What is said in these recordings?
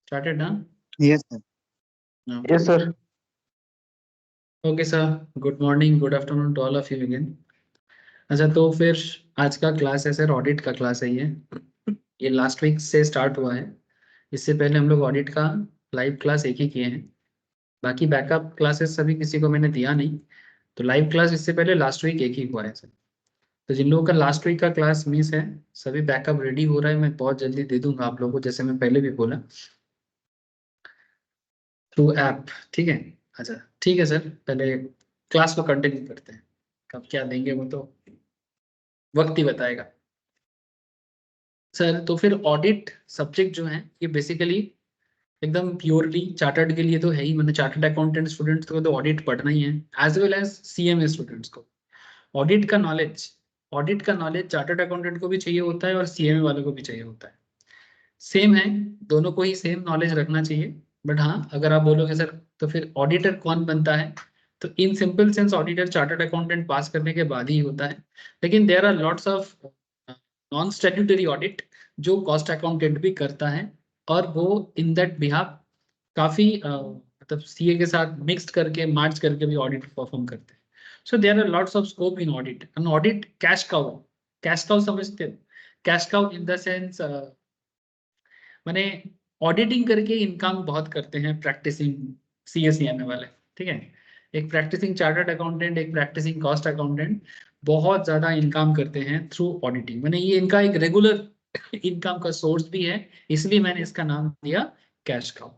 Started, huh? Yes, sir. No. Yes, sir. Okay, sir. Good morning, good afternoon to all of you again. अच्छा, तो फिर आज का class है sir, audit का क्लास है ये लास्ट वीक से स्टार्ट हुआ है। इससे पहले हम लोग ऑडिट का लाइव क्लास एक ही किए हैं, बाकी बैकअप क्लासेस सभी किसी को मैंने दिया नहीं। तो लाइव क्लास इससे पहले लास्ट वीक एक ही हुआ है सर। तो जिन लोगों का लास्ट वीक का क्लास मिस है, सभी बैकअप रेडी हो रहा है, मैं बहुत जल्दी दे दूंगा आप लोगों को, जैसे मैं पहले भी बोला, थ्रू ऐप। ठीक है। अच्छा ठीक है सर, पहले क्लास को कंटिन्यू करते हैं। कब क्या देंगे वो तो वक्त ही बताएगा सर। तो फिर ऑडिट सब्जेक्ट जो है ये बेसिकली एकदम प्योरली चार्टर्ड के लिए तो है ही, मतलब चार्टर्ड अकाउंटेंट स्टूडेंट्स को तो ऑडिट पढ़ना ही है, as well as CMA students को। ऑडिट का नॉलेज ऑडिट का नॉलेज चार्टर्ड अकाउंटेंट को भी चाहिए होता है और सीएमए वालों को भी चाहिए होता है। सेम है, दोनों को ही सेम नॉलेज रखना चाहिए। बट हाँ, अगर आप बोलोगे सर तो फिर ऑडिटर कौन बनता है, तो in simple sense auditor chartered accountant pass करने के बाद ही होता है। लेकिन there are lots of non statutory audit जो कॉस्ट अकाउंटेंट भी करता है, और वो इन दैट बिहाफ काफी मतलब सीए के साथ मिक्स करके मार्च करके भी ऑडिट परफॉर्म करते हैं। So there are lots of scope in audit. And audit cash cow, cash cow समझते हो? Cash cow in the sense माने ऑडिटिंग करके इनकम बहुत करते हैं प्रैक्टिसिंग सीएसईएमए वाले। ठीक है, एक प्रैक्टिसिंग चार्टर्ड अकाउंटेंट, एक प्रैक्टिसिंग कॉस्ट अकाउंटेंट बहुत ज्यादा इनकम करते हैं थ्रू ऑडिटिंग। मैंने ये इनका एक रेगुलर इनकम का सोर्स भी है, इसलिए मैंने इसका नाम दिया cash cow.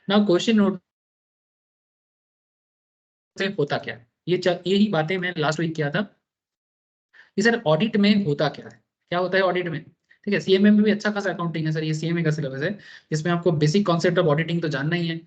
Now question note होता क्या है, यही बातें मैं लास्ट वीक किया था कि सर ऑडिट में होता क्या है, क्या होता है ऑडिट में। ठीक है, सीएमए में भी अच्छा खासा अकाउंटिंग है सर, ये सीएमए का सिलेबस है, जिसमें आपको बेसिक कॉन्सेप्ट ऑफ ऑडिटिंग तो जानना ही है,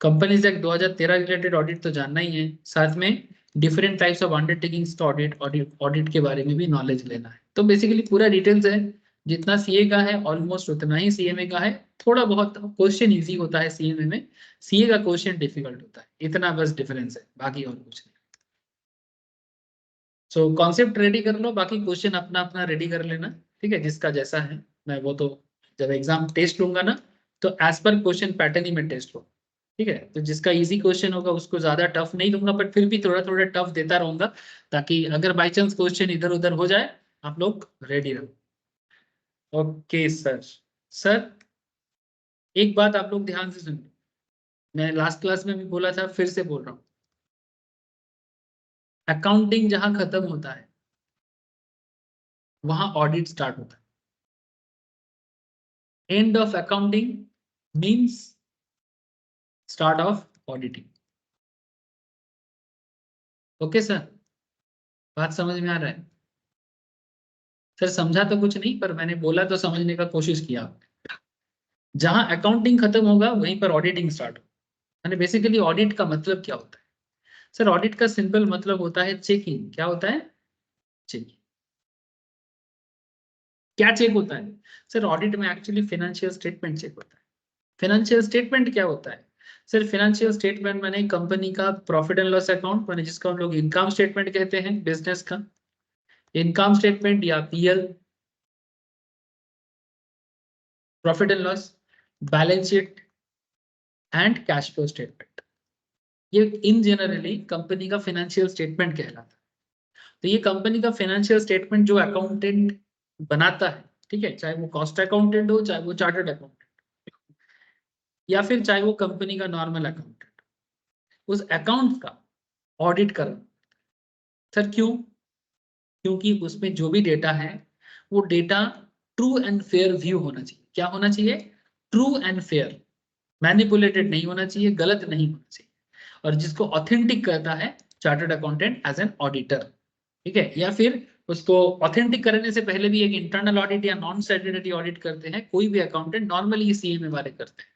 कंपनीज एक्ट 2013 रिलेटेड ऑडिट तो जानना ही है, साथ में different types of undertakings audit audit audit के बारे में भी नॉलेज लेना है। तो बेसिकली पूरा डिटेल्स है, जितना सीए का है ऑलमोस्ट उतना ही सीएमए का है। थोड़ा बहुत क्वेश्चन इजी होता है सीएमए में, सीए का क्वेश्चन डिफिकल्ट होता है, इतना बस डिफरेंस है, बाकी और कुछ नहीं। सो कॉन्सेप्ट रेडी कर लो, बाकी क्वेश्चन अपना अपना रेडी कर लेना। ठीक है, जिसका जैसा है, मैं वो तो जब एग्जाम टेस्ट लूंगा ना, तो एज पर क्वेश्चन पैटर्न ही मैं टेस्ट लूँ। ठीक है, तो जिसका इजी क्वेश्चन होगा उसको ज्यादा टफ नहीं दूंगा, बट फिर भी थोड़ा थोड़ा टफ देता रहूंगा, ताकि अगर बाई चांस क्वेश्चन इधर उधर हो जाए आप लोग रेडी रहो। Okay sir. सर एक बात आप लोग ध्यान से सुनिए, मैं लास्ट क्लास में भी बोला था, फिर से बोल रहा हूँ, अकाउंटिंग जहां खत्म होता है वहां ऑडिट स्टार्ट होता है। End of accounting means start of auditing. Okay sir, बात समझ में आ रहा है? सर समझा तो कुछ नहीं, पर मैंने बोला तो समझने का कोशिश किया। जहां अकाउंटिंग खत्म होगा वहीं पर ऑडिटिंग स्टार्ट होगा। यानी बेसिकली ऑडिट का मतलब क्या होता है सर? ऑडिट का सिंपल मतलब होता है चेकिंग। क्या होता है? चेकिंग। क्या चेक होता है सर? ऑडिट में एक्चुअली फाइनेंशियल स्टेटमेंट चेक होता है। फाइनेंशियल स्टेटमेंट क्या होता है सर? फाइनेंशियल स्टेटमेंट माने कंपनी का प्रॉफिट एंड लॉस अकाउंट, माने जिसको हम लोग इनकम स्टेटमेंट कहते हैं बिजनेस का, इनकम स्टेटमेंट या PL, profit and loss, balance sheet and cash flow statement. ये इन जनरली कंपनी का फाइनेंशियल स्टेटमेंट कहलाता है। तो ये कंपनी का फाइनेंशियल स्टेटमेंट जो अकाउंटेंट बनाता है, ठीक है, चाहे वो कॉस्ट अकाउंटेंट हो, चाहे वो चार्टर्ड अकाउंटेंट, या फिर चाहे वो कंपनी का नॉर्मल अकाउंटेंट, उस अकाउंट का ऑडिट करना। सर क्यों? क्योंकि उसमें जो भी डेटा है वो data true and fair view होना चाहिए। क्या होना चाहिए? ट्रू एंड फेयर, मैनिपुलेटेड नहीं होना चाहिए, गलत नहीं होना चाहिए। और जिसको ऑथेंटिक करता है chartered accountant as an auditor. ठीक है, या फिर उसको ऑथेंटिक करने से पहले भी एक इंटरनल ऑडिट या नॉन स्टैट्यूटरी ऑडिट करते हैं कोई भी अकाउंटेंट, नॉर्मली सीएमए वाले करते हैं,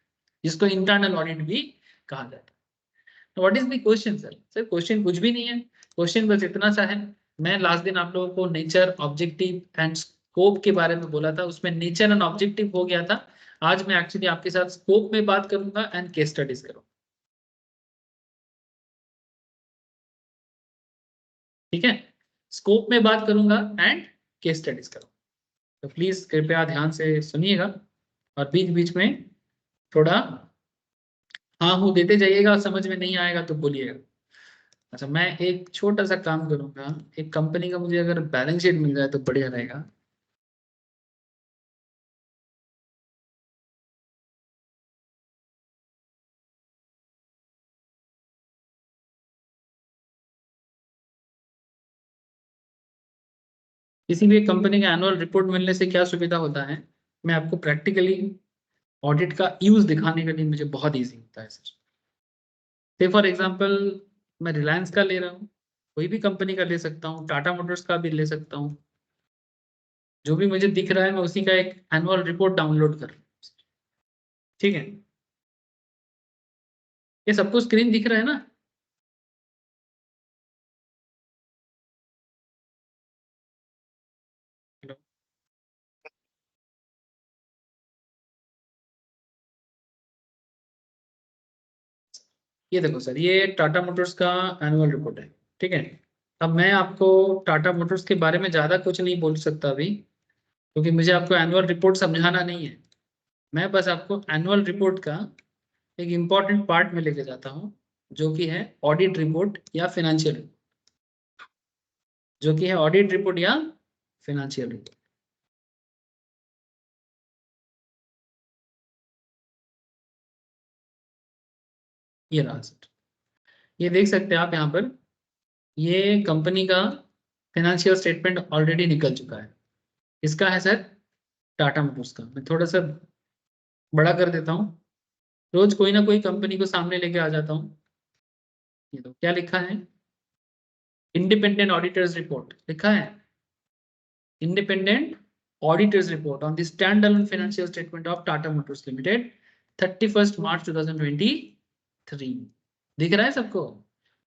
जिसको इंटरनल ऑडिट भी कहा जाता है। What is the question sir? Sir question कुछ भी नहीं है, क्वेश्चन बस इतना सा है। मैं लास्ट दिन आप लोगों को नेचर, ऑब्जेक्टिव एंड स्कोप के बारे में बोला था, उसमें नेचर एंड ऑब्जेक्टिव हो गया था। आज मैं एक्चुअली आपके साथ स्कोप में बात करूंगा एंड केस स्टडीज करूंगा। ठीक है, स्कोप में बात करूंगा एंड केस स्टडीज करूंगा। तो प्लीज कृपया ध्यान से सुनिएगा और बीच बीच में थोड़ा हाँ हूँ देते जाइएगा, समझ में नहीं आएगा तो बोलिएगा। अच्छा, मैं एक छोटा सा काम करूंगा, एक कंपनी का मुझे अगर बैलेंस शीट मिल जाए तो बढ़िया रहेगा। किसी भी कंपनी का एनुअल रिपोर्ट मिलने से क्या सुविधा होता है, मैं आपको प्रैक्टिकली ऑडिट का यूज दिखाने के लिए मुझे बहुत इजी होता है सर। से फॉर एग्जांपल मैं रिलायंस का ले रहा हूँ, कोई भी कंपनी का ले सकता हूँ, टाटा मोटर्स का भी ले सकता हूँ। जो भी मुझे दिख रहा है मैं उसी का एक एनुअल रिपोर्ट डाउनलोड कर रहा हूँ। ठीक है, ये सबको स्क्रीन दिख रहा है ना? ये देखो सर, ये टाटा मोटर्स का एनुअल रिपोर्ट है। ठीक है, अब मैं आपको टाटा मोटर्स के बारे में ज्यादा कुछ नहीं बोल सकता अभी, क्योंकि मुझे आपको एनुअल रिपोर्ट समझाना नहीं है। मैं बस आपको एनुअल रिपोर्ट का एक इम्पॉर्टेंट पार्ट में लेके जाता हूँ, जो कि है ऑडिट रिपोर्ट या फिनेंशियल रिपोर्ट, जो कि है ऑडिट रिपोर्ट या फिनेंशियल रिपोर्ट। ये रहा सर, ये देख सकते हैं आप यहाँ पर, ये कंपनी का फिनेंशियल स्टेटमेंट ऑलरेडी निकल चुका है। इसका है सर टाटा मोटर्स का। मैं थोड़ा सा बड़ा कर देता हूँ, रोज कोई ना कोई कंपनी को सामने लेके आ जाता हूँ। ये तो क्या लिखा है, इंडिपेंडेंट ऑडिटर्स रिपोर्ट लिखा है, independent auditors report on the standalone financial statement of Tata Motors limited 31 मार्च 2023। दिख रहा है सबको?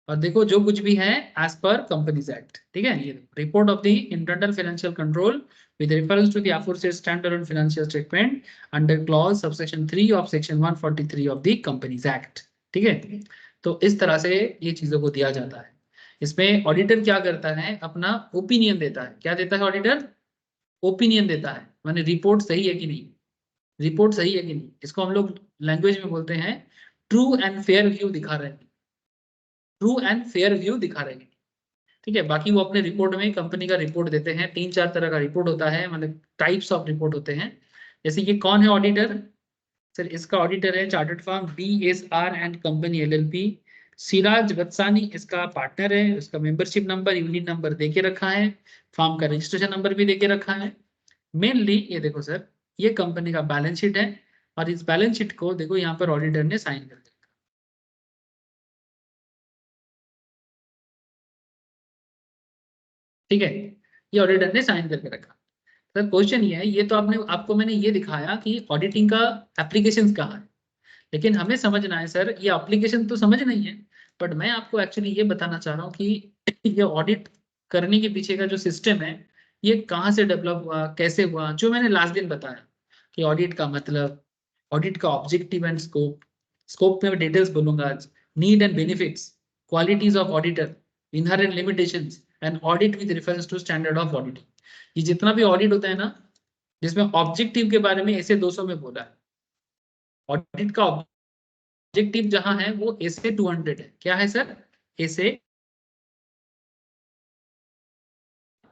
और देखो जो कुछ भी है एज पर कंपनीज एक्ट। ठीक है, ये report of the internal financial control with reference to the aforesaid standalone financial statement under clause subsection 3 of section 143 of the Companies Act। ठीक है, तो इस तरह से ये चीजों को दिया जाता है। इसमें ऑडिटर क्या करता है, अपना ओपिनियन देता है। क्या देता है ऑडिटर? ओपिनियन देता है, माने रिपोर्ट सही है कि नहीं, रिपोर्ट सही है कि नहीं। इसको हम लोग लैंग्वेज में बोलते हैं ट्रू एंड फेयर व्यू दिखा रहे हैं, ट्रू एंड फेयर व्यू दिखा रहे हैं। ठीक है, बाकी वो अपने रिपोर्ट में कंपनी का रिपोर्ट देते हैं। 3-4 तरह का रिपोर्ट होता है, मतलब टाइप्स ऑफ रिपोर्ट होते हैं। जैसे ये कौन है ऑडिटर? सर इसका ऑडिटर है chartered firm BSR and company LLP। Siraj Vatsani इसका पार्टनर है, उसका मेंबरशिप नंबर यूनिट नंबर देके रखा है, फर्म का रजिस्ट्रेशन नंबर भी देके रखा है। मेनली ये देखो सर, ये कंपनी का बैलेंस शीट है, और इस बैलेंस शीट को देखो यहाँ पर ऑडिटर ने साइन कर दिया। ठीक है, ये ऑडिटर ने साइन करके रखा। सर क्वेश्चन ये है, ये तो आपने आपको मैंने ये दिखाया कि ऑडिटिंग का एप्लीकेशन कहाँ है, लेकिन हमें समझना है सर ये एप्लीकेशन तो समझ नहीं है, बट मैं आपको एक्चुअली ये बताना चाह रहा हूँ कि ये ऑडिट करने के पीछे का जो सिस्टम है, ये कहाँ से डेवलप हुआ, कैसे हुआ, जो मैंने लास्ट दिन बताया कि ऑडिट का मतलब, ऑडिट का ऑब्जेक्टिव एंड स्कोप, स्कोप में डिटेल्स बोलूंगा आज, need and benefits, qualities of auditor, inherent limitations and audit with reference to standard of auditing. ये जितना भी ऑडिट होता है ना, जिसमें ऑब्जेक्टिव के बारे में ऐसे 200 में बोला है। ऑडिट का ऑब्जेक्टिव जहां है वो ऐसे 200 है। क्या है सर? ऐसे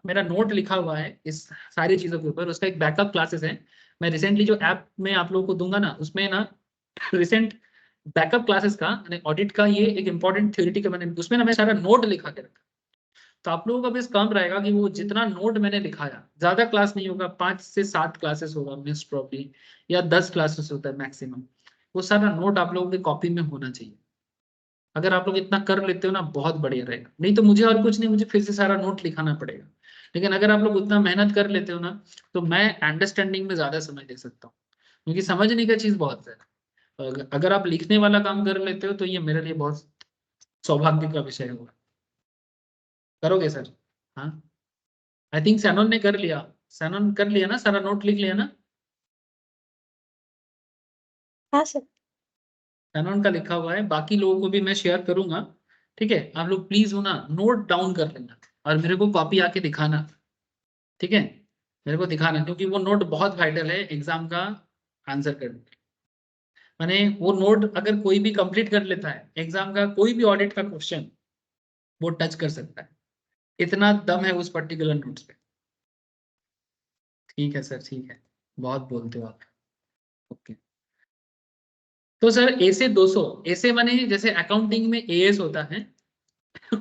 मेरा नोट लिखा हुआ है इस सारी चीजों के ऊपर, उसका एक बैकअप क्लासेस है। मैं रिसेंटली जो ऐप में आप लोगों को दूंगा ना, उसमें ना रिसेंट बैकअप क्लासेस का ऑडिट का ये एक इंपॉर्टेंट थ्योरिटी का मैंने उसमें ना मैं सारा नोट लिखा के रखा। तो आप लोगों का बस काम रहेगा कि वो जितना नोट मैंने लिखाया, ज्यादा क्लास नहीं होगा, 5 से 7 क्लासेस होगा मोस्ट प्रॉब्ली, या 10 क्लासेस होता है मैक्सिमम। वो सारा नोट आप लोगों की कॉपी में होना चाहिए। अगर आप लोग इतना कर लेते हो ना, बहुत बढ़िया रहेगा। नहीं तो मुझे और कुछ नहीं, मुझे फिर से सारा नोट लिखाना पड़ेगा। लेकिन अगर आप लोग उतना मेहनत कर लेते हो ना, तो मैं अंडरस्टैंडिंग में ज्यादा समय दे सकता हूँ, क्योंकि समझने का चीज बहुत है। अगर आप लिखने वाला काम कर लेते हो तो ये मेरे लिए बहुत सौभाग्य का विषय होगा। करोगे सर? हाँ, आई थिंक सैनोन ने कर लिया। सैनोन कर लिया ना, सारा नोट लिख लिया ना? हाँ सर। सैनोन का लिखा हुआ है, बाकी लोगों को भी मैं शेयर करूंगा। ठीक है, आप लोग प्लीज हो ना नोट डाउन कर लेना, और मेरे को कॉपी आके दिखाना। ठीक है, मेरे को दिखाना, क्योंकि वो नोट बहुत वाइटल है एग्जाम का आंसर करने के लिए। माने वो नोट अगर कोई भी कंप्लीट कर लेता है एग्जाम का कोई भी ऑडिट का क्वेश्चन वो टच कर सकता है, इतना दम है उस पर्टिकुलर नोट्स पे। ठीक है सर, ठीक है, बहुत बोलते हो आप। ओके, तो सर ए से 200, ऐसे माने जैसे अकाउंटिंग में एएस होता है,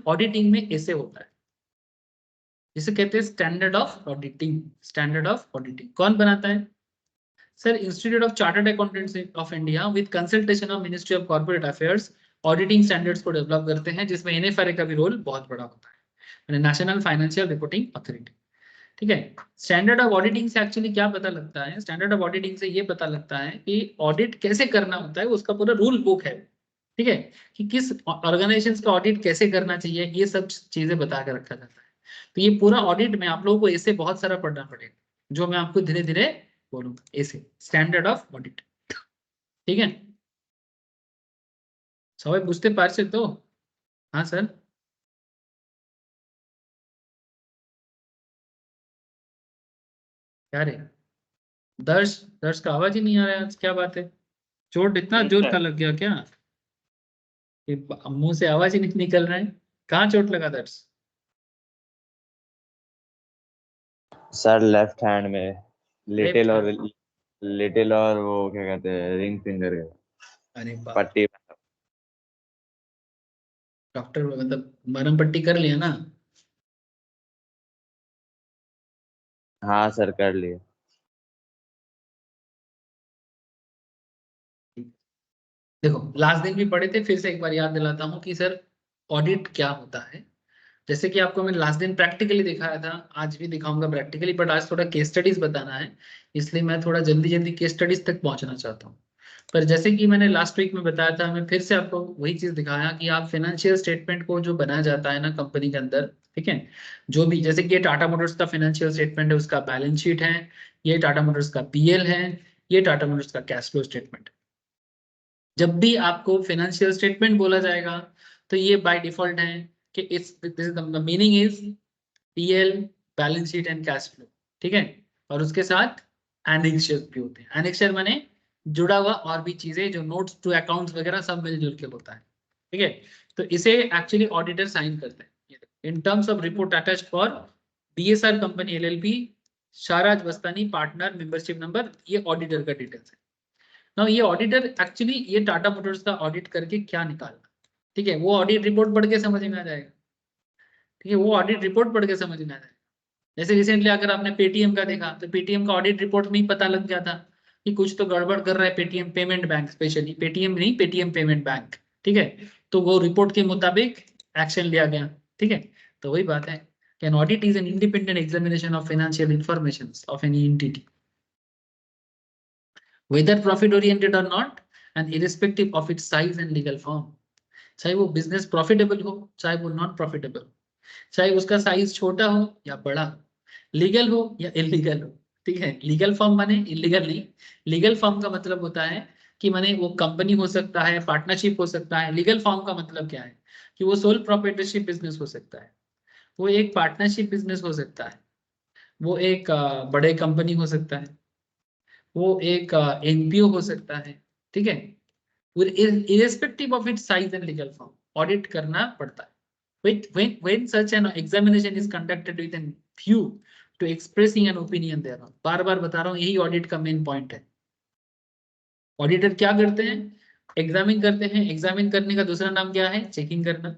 ऑडिटिंग में ऐसे होता है, जिसे कहते हैं standard of auditing. Standard of auditing कौन बनाता है sir? Institute of chartered accountants of India with consultation of ministry of corporate affairs auditing standards को डेवलप करते हैं, जिसमें एनएफआरए का भी रोल बहुत बड़ा होता है, नेशनल फाइनेंशियल रिपोर्टिंग अथॉरिटी। ठीक है, स्टैंडर्ड ऑफ ऑडिटिंग से एक्चुअली क्या पता लगता है? स्टैंडर्ड ऑफ ऑडिटिंग से ये पता लगता है कि ऑडिट कैसे करना होता है, उसका पूरा रूल बुक है। ठीक है, कि किस ऑर्गेनाइजेशन का ऑडिट कैसे करना चाहिए, ये सब चीजें बता के रखा जाता है। तो ये पूरा ऑडिट में आप लोगों को ऐसे बहुत सारा पढ़ना पड़ेगा, जो मैं आपको धीरे धीरे बोलूंगा। ऐसे स्टैंडर्ड ऑफ ऑडिट, ठीक है, सवाल बुझते पारছে तो? हाँ सर, क्या रे दर्श, दर्श का आवाज ही नहीं आ रहा है आज, क्या बात है? चोट इतना यस जोर का सर। लग गया क्या कि मुंह से आवाज ही नहीं निकल रहा है? कहाँ चोट लगा दर्श? सर लेफ्ट हैंड में, लेफ्ट लिटिल और हैंड? लिटिल और वो क्या कहते हैं, रिंग फिंगर है, अरे बाप, पट्टी। डॉक्टर मतलब मरहम पट्टी कर लिया ना? हाँ सर, कर लिए। देखो लास्ट दिन भी पढ़े थे, फिर से एक बार याद दिलाता हूँ कि सर ऑडिट क्या होता है। जैसे कि आपको मैंने लास्ट दिन प्रैक्टिकली दिखाया था, आज भी दिखाऊंगा प्रैक्टिकली, बट आज थोड़ा केस स्टडीज बताना है, इसलिए मैं थोड़ा जल्दी जल्दी केस स्टडीज तक पहुंचना चाहता हूँ। पर जैसे कि मैंने लास्ट वीक में बताया था, मैं फिर से आपको वही चीज दिखाया कि आप फाइनेंशियल स्टेटमेंट को जो बनाया जाता है ना कंपनी के अंदर, ठीक है, जो भी, जैसे कि ये टाटा मोटर्स का फाइनेंशियल स्टेटमेंट है, उसका बैलेंस शीट है, ये टाटा मोटर्स का पीएल है, ये टाटा मोटर्स का कैश फ्लो स्टेटमेंट। जब भी आपको फाइनेंशियल स्टेटमेंट बोला जाएगा तो ये बाय डिफॉल्ट है कि इस this the meaning is PL, balance sheet and cash flow. ठीक है, और उसके साथ एनेक्शर भी होते हैं। एनेक्शर माने जुड़ा हुआ और भी चीजें, जो नोट्स टू अकाउंट्स वगैरह सब मिलजुल के होता है। ठीक है, तो इसे एक्चुअली ऑडिटर साइन करते हैं। In terms of report attached for BSR company LLP, Shahraj Bastani partner, membership number, ये ऑडिटर का डिटेल्स है। नाउ ये ऑडिटर एक्चुअली ये टाटा मोटर्स का ऑडिट करके क्या निकालना, ठीक है, वो ऑडिट रिपोर्ट पढ़ के समझ में आ जाएगा। ठीक है, वो ऑडिट रिपोर्ट पढ़ के समझ में आ जाएगा। जैसे रिसेंटली अगर आपने पेटीएम का देखा, तो पेटीएम का ऑडिट रिपोर्ट में ही पता लग गया था कि कुछ तो गड़बड़ कर रहा है Paytm payment bank, specially Paytm नहीं, पेटीएम पेमेंट बैंक। ठीक है, तो वो रिपोर्ट के मुताबिक एक्शन लिया गया। ठीक है, तो वही बात है कि N audit is an independent examination of financial information of any entity, whether profit oriented or not, and irrespective of its size and legal form। चाहे वो बिजनेस प्रॉफिटेबल हो, चाहे वो नॉन प्रॉफिटेबल, चाहे उसका साइज छोटा हो या बड़ा, लीगल हो या इलीगल हो। ठीक है, लीगल फॉर्म माने इलीगल नहीं। लीगल फॉर्म का मतलब होता है कि माने वो कंपनी हो सकता है, पार्टनरशिप हो सकता है। लीगल फॉर्म का मतलब क्या है कि वो सोल प्रोप्राइटरशिप बिजनेस हो सकता है, वो एक पार्टनरशिप बिजनेस हो सकता है, वो एक बड़े कंपनी हो सकता है, वो एक एनपीओ हो सकता है। ठीक है, irrespective of its size and legal form, audit करना पड़ता है। When such an examination is conducted with a view to expressing an opinion thereon, बार बार बता रहा हूँ, यही ऑडिट का मेन पॉइंट है। ऑडिटर क्या करते हैं? एग्जामिन करते हैं। एग्जामिन करने का दूसरा नाम क्या है? चेकिंग करना।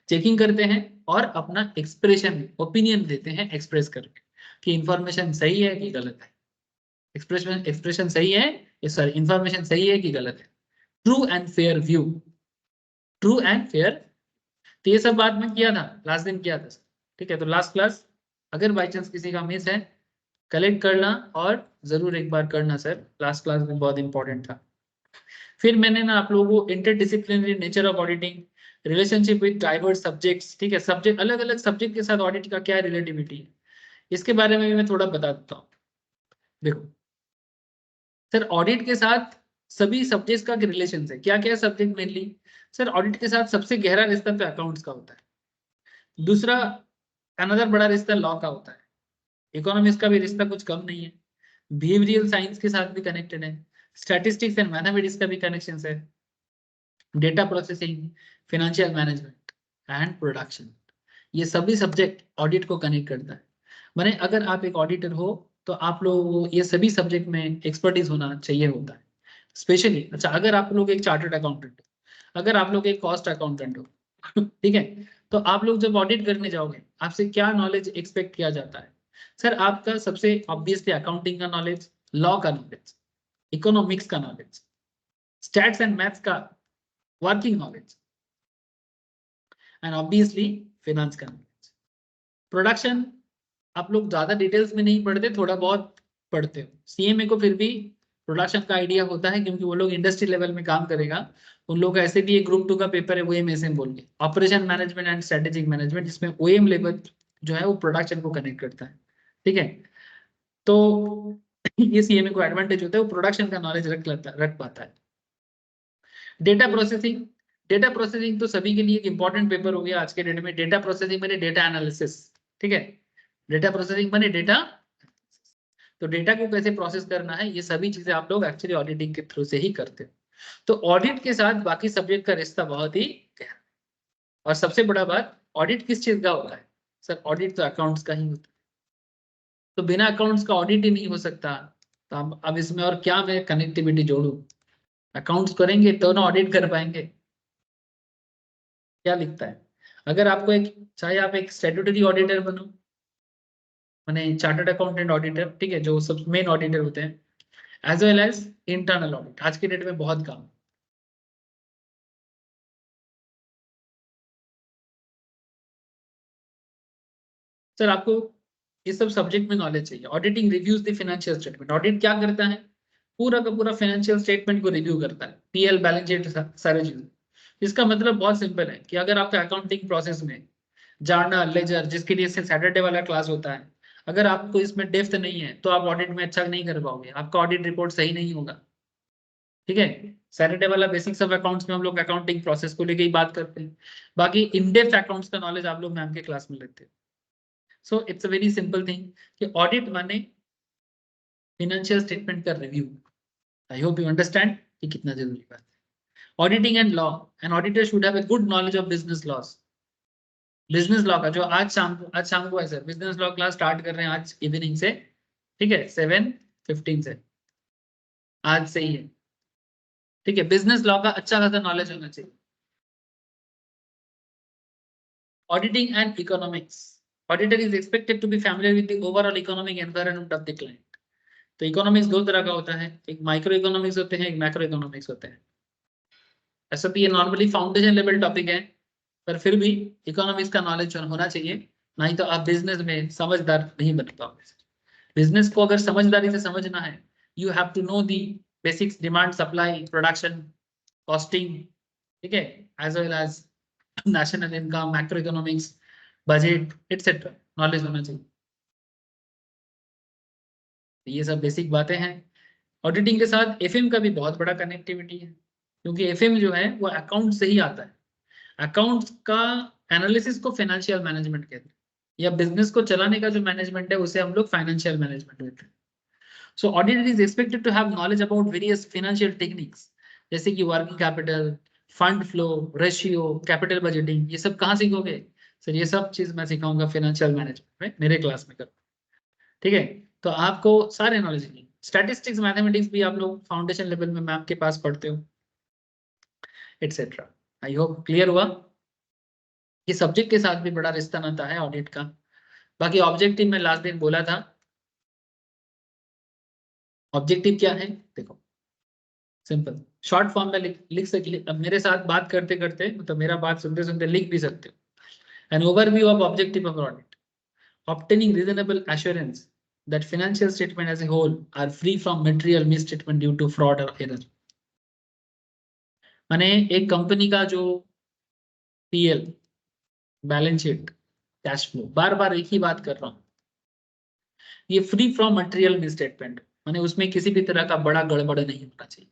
चेकिंग करते हैं और अपना एक्सप्रेशन ओपिनियन देते हैं, एक्सप्रेस करके कि इंफॉर्मेशन सही है कि गलत है। एक्सप्रेशन एक्सप्रेशन सही है, सॉरी इंफॉर्मेशन सही है कि गलत है। True and fair view, true and fair. तो ये सब बात में किया था, लास्ट दिन किया था। ठीक है, तो लास्ट क्लास अगर बाई चांस किसी का मिस है, कलेक्ट करना और जरूर एक बार करना सर, लास्ट क्लास में बहुत इंपॉर्टेंट था। फिर मैंने ना आप लोगों को interdisciplinary nature of auditing, relationship with diverse subjects, ठीक है, सब्जेक्ट अलग अलग सब्जेक्ट के साथ ऑडिट का क्या रिलेटिविटी है, इसके बारे में भी मैं थोड़ा बता देता हूँ। देखो सर, ऑडिट के साथ सभी सब्जेक्ट्स का रिलेशन है। क्या क्या सब्जेक्ट मेनली सर? ऑडिट के साथ सबसे गहरा रिश्ता तो अकाउंट्स का होता है। दूसरा अनदर बड़ा रिश्ता लॉ का होता है। इकोनॉमिक्स का भी रिश्ता कुछ कम नहीं है। बिहेवियरल साइंस के साथ भी कनेक्टेड है। स्टैटिस्टिक्स एंड मैथमेटिक्स का भी कनेक्शन है, data processing, financial management and production, ये सभी सब्जेक्ट ऑडिट को कनेक्ट करता है। माने अगर आप एक ऑडिटर हो तो आप लोग ये सभी सब्जेक्ट में एक्सपर्टीज होना चाहिए होता है। स्पेशली अच्छा, अगर आप लोग एक चार्टर्ड अकाउंटेंट हो, अगर आप लोग एक कॉस्ट अकाउंटेंट हो ठीक है, तो आप लोग जब ऑडिट करने जाओगे आपसे क्या नॉलेज एक्सपेक्ट किया जाता है? सर आपका सबसे ऑब्वियसली अकाउंटिंग का नॉलेज, लॉ का नॉलेज, इकोनॉमिक्स का नॉलेज, स्टैट्स एंड मैथ्स का working knowledge, and obviously finance का नॉलेज। प्रोडक्शन आप लोग ज्यादा डिटेल्स में नहीं पढ़ते, थोड़ा बहुत पढ़ते हो। सीएमए को फिर भी प्रोडक्शन का आइडिया होता है क्योंकि वो लोग इंडस्ट्री लेवल में काम करेगा। उन लोग का ऐसे भी एक ग्रुप 2 का पेपर है ओएमएसएम बोल के, operation management and strategic management, जिसमें ओएम लेवल जो है वो प्रोडक्शन को कनेक्ट करता है। ठीक है, तो ये सीएमए को एडवांटेज होता है, वो प्रोडक्शन का नॉलेज रख पाता है। डेटा प्रोसेसिंग, डेटा प्रोसेसिंग तो सभी के लिए एक इंपॉर्टेंट पेपर हो गया आज के डेट में। डेटा प्रोसेसिंग मैंने डेटा एनालिसिस, ठीक है, डेटा प्रोसेसिंग मैंने डेटा, तो डेटा को कैसे प्रोसेस करना है ये सभी चीजें आप लोग एक्चुअली ऑडिटिंग के थ्रू से ही करते हो। तो ऑडिट के साथ बाकी सब्जेक्ट का रिश्ता बहुत ही गहरा। और सबसे बड़ा बात, ऑडिट किस चीज का होता है? सर ऑडिट तो अकाउंट्स का ही होता है, तो बिना अकाउंट्स का ऑडिट ही नहीं हो सकता। तो अब इसमें और क्या मैं कनेक्टिविटी जोड़ू? अकाउंट्स करेंगे तो ना ऑडिट कर पाएंगे। क्या लिखता है? अगर आपको एक, चाहे आप एक स्टैट्यूटरी ऑडिटर बनो, माने चार्टर्ड अकाउंटेंट ऑडिटर, ठीक है, जो सब मेन ऑडिटर होते हैं, as well as internal audit, आज के डेट में बहुत काम। सर आपको इस सब सब्जेक्ट में नॉलेज चाहिए। Auditing reviews the financial statement, audit क्या करता है? पूरा का पूरा फाइनेंशियल स्टेटमेंट को रिव्यू करता है, पीएल बैलेंस शीट सारे चीजें। इसका मतलब बहुत सिंपल है कि अगर आपका अकाउंटिंग प्रोसेस में जर्नल लेजर, जिसके लिए सैटरडे वाला क्लास होता है, अगर आपको इसमें डेप्थ नहीं है तो आप ऑडिट में अच्छा नहीं कर पाओगे, आपका ऑडिट रिपोर्ट सही नहीं होगा। ठीक है, सैटरडे वाला बेसिक्स ऑफ अकाउंट्स में हम लोग अकाउंटिंग प्रोसेस को लेके ही बात करते हैं, बाकी इन डेप्थ अकाउंट्स का नॉलेज आप लोग मैम के क्लास में लेते हैं। So it's a very simple thing कि ऑडिट माने फाइनेंशियल स्टेटमेंट का review. I hope you understand कि कितना जरूरी बात है। Auditing and law, an auditor should have a good knowledge of business loss. Business law का जो आज शाम को है sir, business law class start कर रहे हैं आज इवनिंग से, ठीक है, 7:15 से, आज से ही है। ठीक है, बिजनेस लॉ का अच्छा खासा नॉलेज होना चाहिए। Auditing and economics, auditor is expected to be familiar with the overall economic environment of the client. तो इकोनॉमिक्स दो तरह का होता है, एक माइक्रो इकोनॉमिक्स होते हैं, एक मैक्रो इकोनॉमिक्स होते हैं। ऐसा भी ये नॉर्मली फाउंडेशन लेवल टॉपिक है, पर फिर भी इकोनॉमिक्स का नॉलेज होना चाहिए, नहीं तो आप बिजनेस में समझदार नहीं बन पाओगे। बिजनेस को अगर समझदारी से समझना है, you have to know the basics, demand, supply, production, costing, ठीक है, as well as national income, macroeconomics, budget etcetera, knowledge होना चाहिए। ये सब बेसिक बातें हैं। ऑडिटिंग के साथ एफएम का भी बहुत बड़ा कनेक्टिविटी है, क्योंकि एफएम जो है वो अकाउंट से ही आता है। अकाउंट्स का एनालिसिस को फाइनेंशियल मैनेजमेंट कहते हैं, या बिजनेस को चलाने का जो मैनेजमेंट है उसे हम लोग फाइनेंशियल मैनेजमेंट कहते हैं। So auditor is expected to have knowledge about various financial techniques, जैसे कि working capital, fund flow, ratio, capital budgeting. ये सब कहाँ सीखोगे सर? ये सब चीज मैं सिखाऊंगा फाइनेंशियल मैनेजमेंट में, मेरे क्लास में कर। ठीक है, तो आपको सारे नॉलेज चाहिए। स्टैटिस्टिक्स, मैथमेटिक्स भी आप लोग फाउंडेशन लेवल में मैम के पास पढ़ते हो, एटसेट्रा। आई होप क्लियर हुआ। ये सब्जेक्ट के साथ भी बड़ा रिश्ता नाता है ऑडिट का। बाकी ऑब्जेक्टिव में लास्ट दिन बोला था, ऑब्जेक्टिव क्या है देखो, सिंपल शॉर्ट फॉर्म में लिख सकते, अब मेरे साथ बात करते करते, मतलब मेरा बात सुनते सुनते लिख भी सकते हो। An overview of objective of audit, obtaining reasonable assurance that financial statement as a whole are free from material misstatement due to fraud or error। माने एक कंपनी का जो PL, balance sheet, cash flow, बार बार एक ही बात कर रहा हूं, ये फ्री फ्रॉम मटेरियल मिसस्टेटमेंट, माने उसमें किसी भी तरह का बड़ा गड़बड़ नहीं होना चाहिए।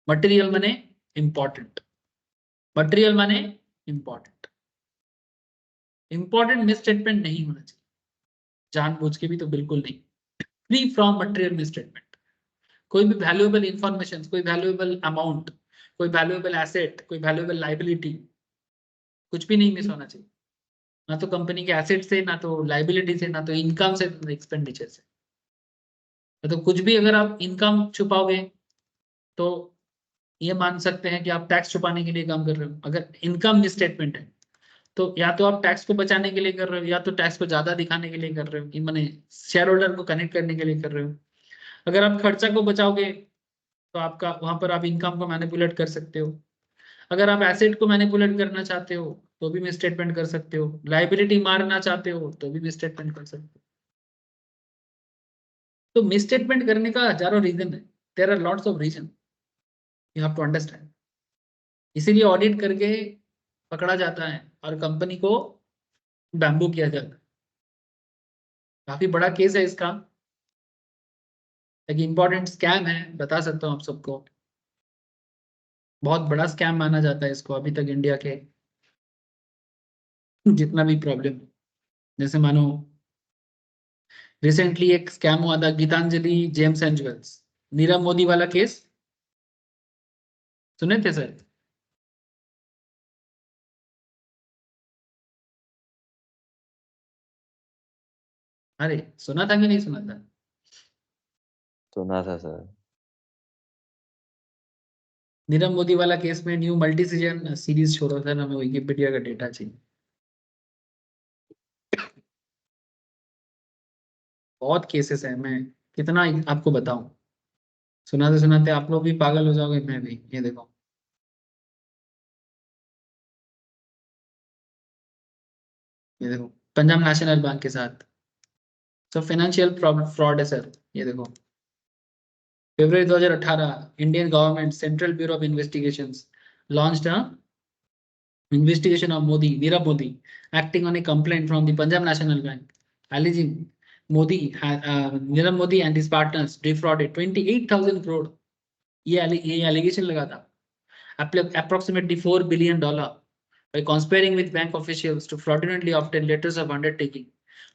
मटेरियल माने इंपॉर्टेंट, मटेरियल माने इंपॉर्टेंट, इंपॉर्टेंट मिसस्टेटमेंट नहीं होना चाहिए, जानबूझ के भी तो बिल्कुल नहीं। फ्री फ्रॉम मटेरियल मिसस्टेटमेंट, कोई भी वैल्यूएबल इंफॉर्मेशन, कोई वैल्यूएबल अमाउंट, कोई वैल्यूएबल एसेट, कोई वैल्यूएबल लाइबिलिटी, कुछ भी नहीं मिस होना चाहिए। ना तो कंपनी के एसेट से, ना तो लाइबिलिटी से, ना तो इनकम से, ना एक्सपेंडिचर से। तो कुछ भी अगर आप इनकम छुपाओगे तो ये मान सकते हैं कि आप टैक्स छुपाने के लिए काम कर रहे हो। अगर इनकम स्टेटमेंट है तो या तो आप टैक्स को बचाने के लिए कर रहे हो, या तो टैक्स को ज्यादा दिखाने के लिए कर रहे हो, कि मैंने शेयर होल्डर को कनेक्ट करने के लिए कर रहे हो। अगर आप खर्चा को बचाओगे तो आपका वहां पर आप इनकम को मैनिपुलेट कर सकते हो। अगर आप एसेट को मैनिपुलेट करना चाहते हो तो भी मिस स्टेटमेंट कर सकते हो। लाइबिलिटी मारना चाहते हो तो भी मिस स्टेटमेंट कर सकते हो। तो मिस स्टेटमेंट करने का हजारों रीजन है। There are lots of reason, you have to understand. इसीलिए ऑडिट करके पकड़ा जाता है और कंपनी को बैम्बू किया जाता है। काफी बड़ा केस है इसका, एक इंपॉर्टेंट स्कैम है, बता सकता हूँ आप सबको। बहुत बड़ा स्कैम माना जाता है इसको अभी तक इंडिया के जितना भी प्रॉब्लम। जैसे मानो रिसेंटली एक स्कैम हुआ था, Gitanjali gems and jewels, Nirav Modi वाला केस, सुने थे सर? अरे सुना था कि नहीं सुना था? सुना था सर। नीरव मोदी वाला केस में न्यू मल्टी सीजन सीरीज छोड़ो सर, हमें विकिपीडिया का डेटा चाहिए। बहुत केसेस है, मैं कितना आपको बताऊं। सुनाते सुनाते आप लोग भी पागल हो जाओगे, मैं भी। ये देखो, ये देखो, पंजाब नेशनल बैंक के साथ सब फाइनेंशियल फ्रॉड है सर। ये देखो, फरवरी 2018, Indian government central bureau of investigations launched a investigation of Modi, Nirav Modi, acting on a complaint from the Punjab National Bank, alleging Nirav Modi and his partners defrauded 28,000 crore. ये allegation लगा था, approximately $4 billion by conspiring with bank officials to fraudulently obtain letters of undertaking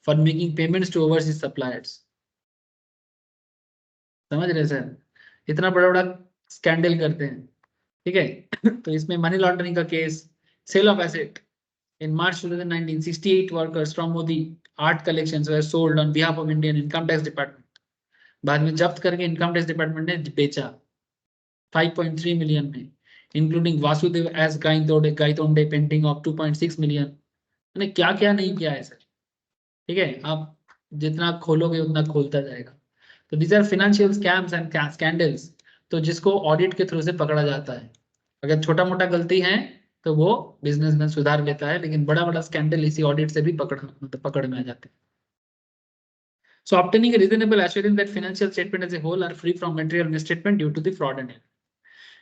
for making payments to overseas suppliers. समझ रहे sir? इतना बड़ा बड़ा scandal करते हैं, ठीक है। तो इसमें मनी लॉन्ड्रिंग का case, sale of asset. In March 2019, 68 workers from Modi art collections were sold on behalf of Indian Income Tax Department. बाद में जब्त करके इनकम टैक्स डिपार्टमेंट ने बेचा 5.3 मिलियन में, including Vasudev S Gaitonde painting of 2.6 million. मैंने क्या क्या नहीं किया है सर, ठीक है। आप जितना खोलोगे उतना खोलता जाएगा। तो these are financial scams and scandals, तो जिसको ऑडिट के थ्रू से पकड़ा जाता है। अगर छोटा मोटा गलती है तो वो बिजनेसमैन सुधार लेता है, लेकिन बड़ा बड़ा स्कैंडल इसी ऑडिट से भी पकड़ में आ जाते हैं। So obtaining a reasonable assurance that financial statement as a whole are free from material misstatement due to the fraud and error.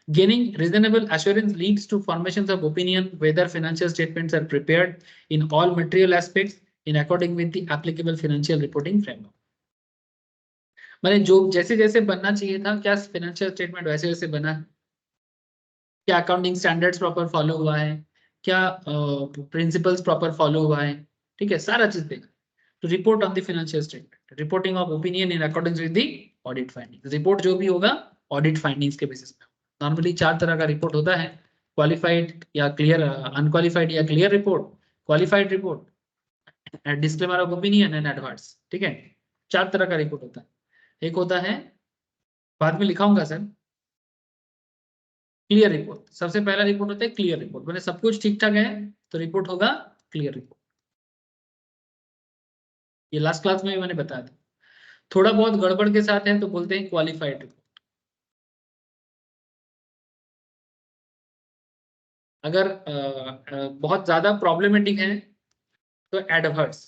Gaining reasonable assurance leads to formations of opinion whether financial statements are prepared in all material aspects in according with the applicable financial reporting framework. मैंने जो जैसे जैसे बनना चाहिए था, क्या financial statement वैसे वैसे बना है? क्या अकाउंटिंग स्टैंडर्ड्स प्रॉपर फॉलो हुआ है? क्या प्रिंसिपल्स प्रॉपर फॉलो हुआ है? ठीक है, सारा चीज देखा। To report on the financial statement, reporting of opinion in accordance with the audit findings. Report जो भी होगा ऑडिट फाइंडिंग्स के बेसिस पे। नॉर्मली 4 तरह का रिपोर्ट होता है, क्वालिफाइड या क्लियर, अनक्वालिफाइड या clear report, qualified report, disclaimer of opinion and advance. ठीक है, 4 तरह का रिपोर्ट होता है। एक होता है, बाद में लिखाऊंगा सर, क्लियर रिपोर्ट। सबसे पहला रिपोर्ट होता है क्लियर रिपोर्ट, मैंने सब कुछ ठीक ठाक है तो रिपोर्ट होगा क्लियर रिपोर्ट। ये लास्ट क्लास में भी मैंने बताया था। थोड़ा बहुत गड़बड़ के साथ है तो बोलते हैं क्वालिफाइड रिपोर्ट। अगर बहुत ज्यादा प्रॉब्लमेटिक है तो एडवर्स।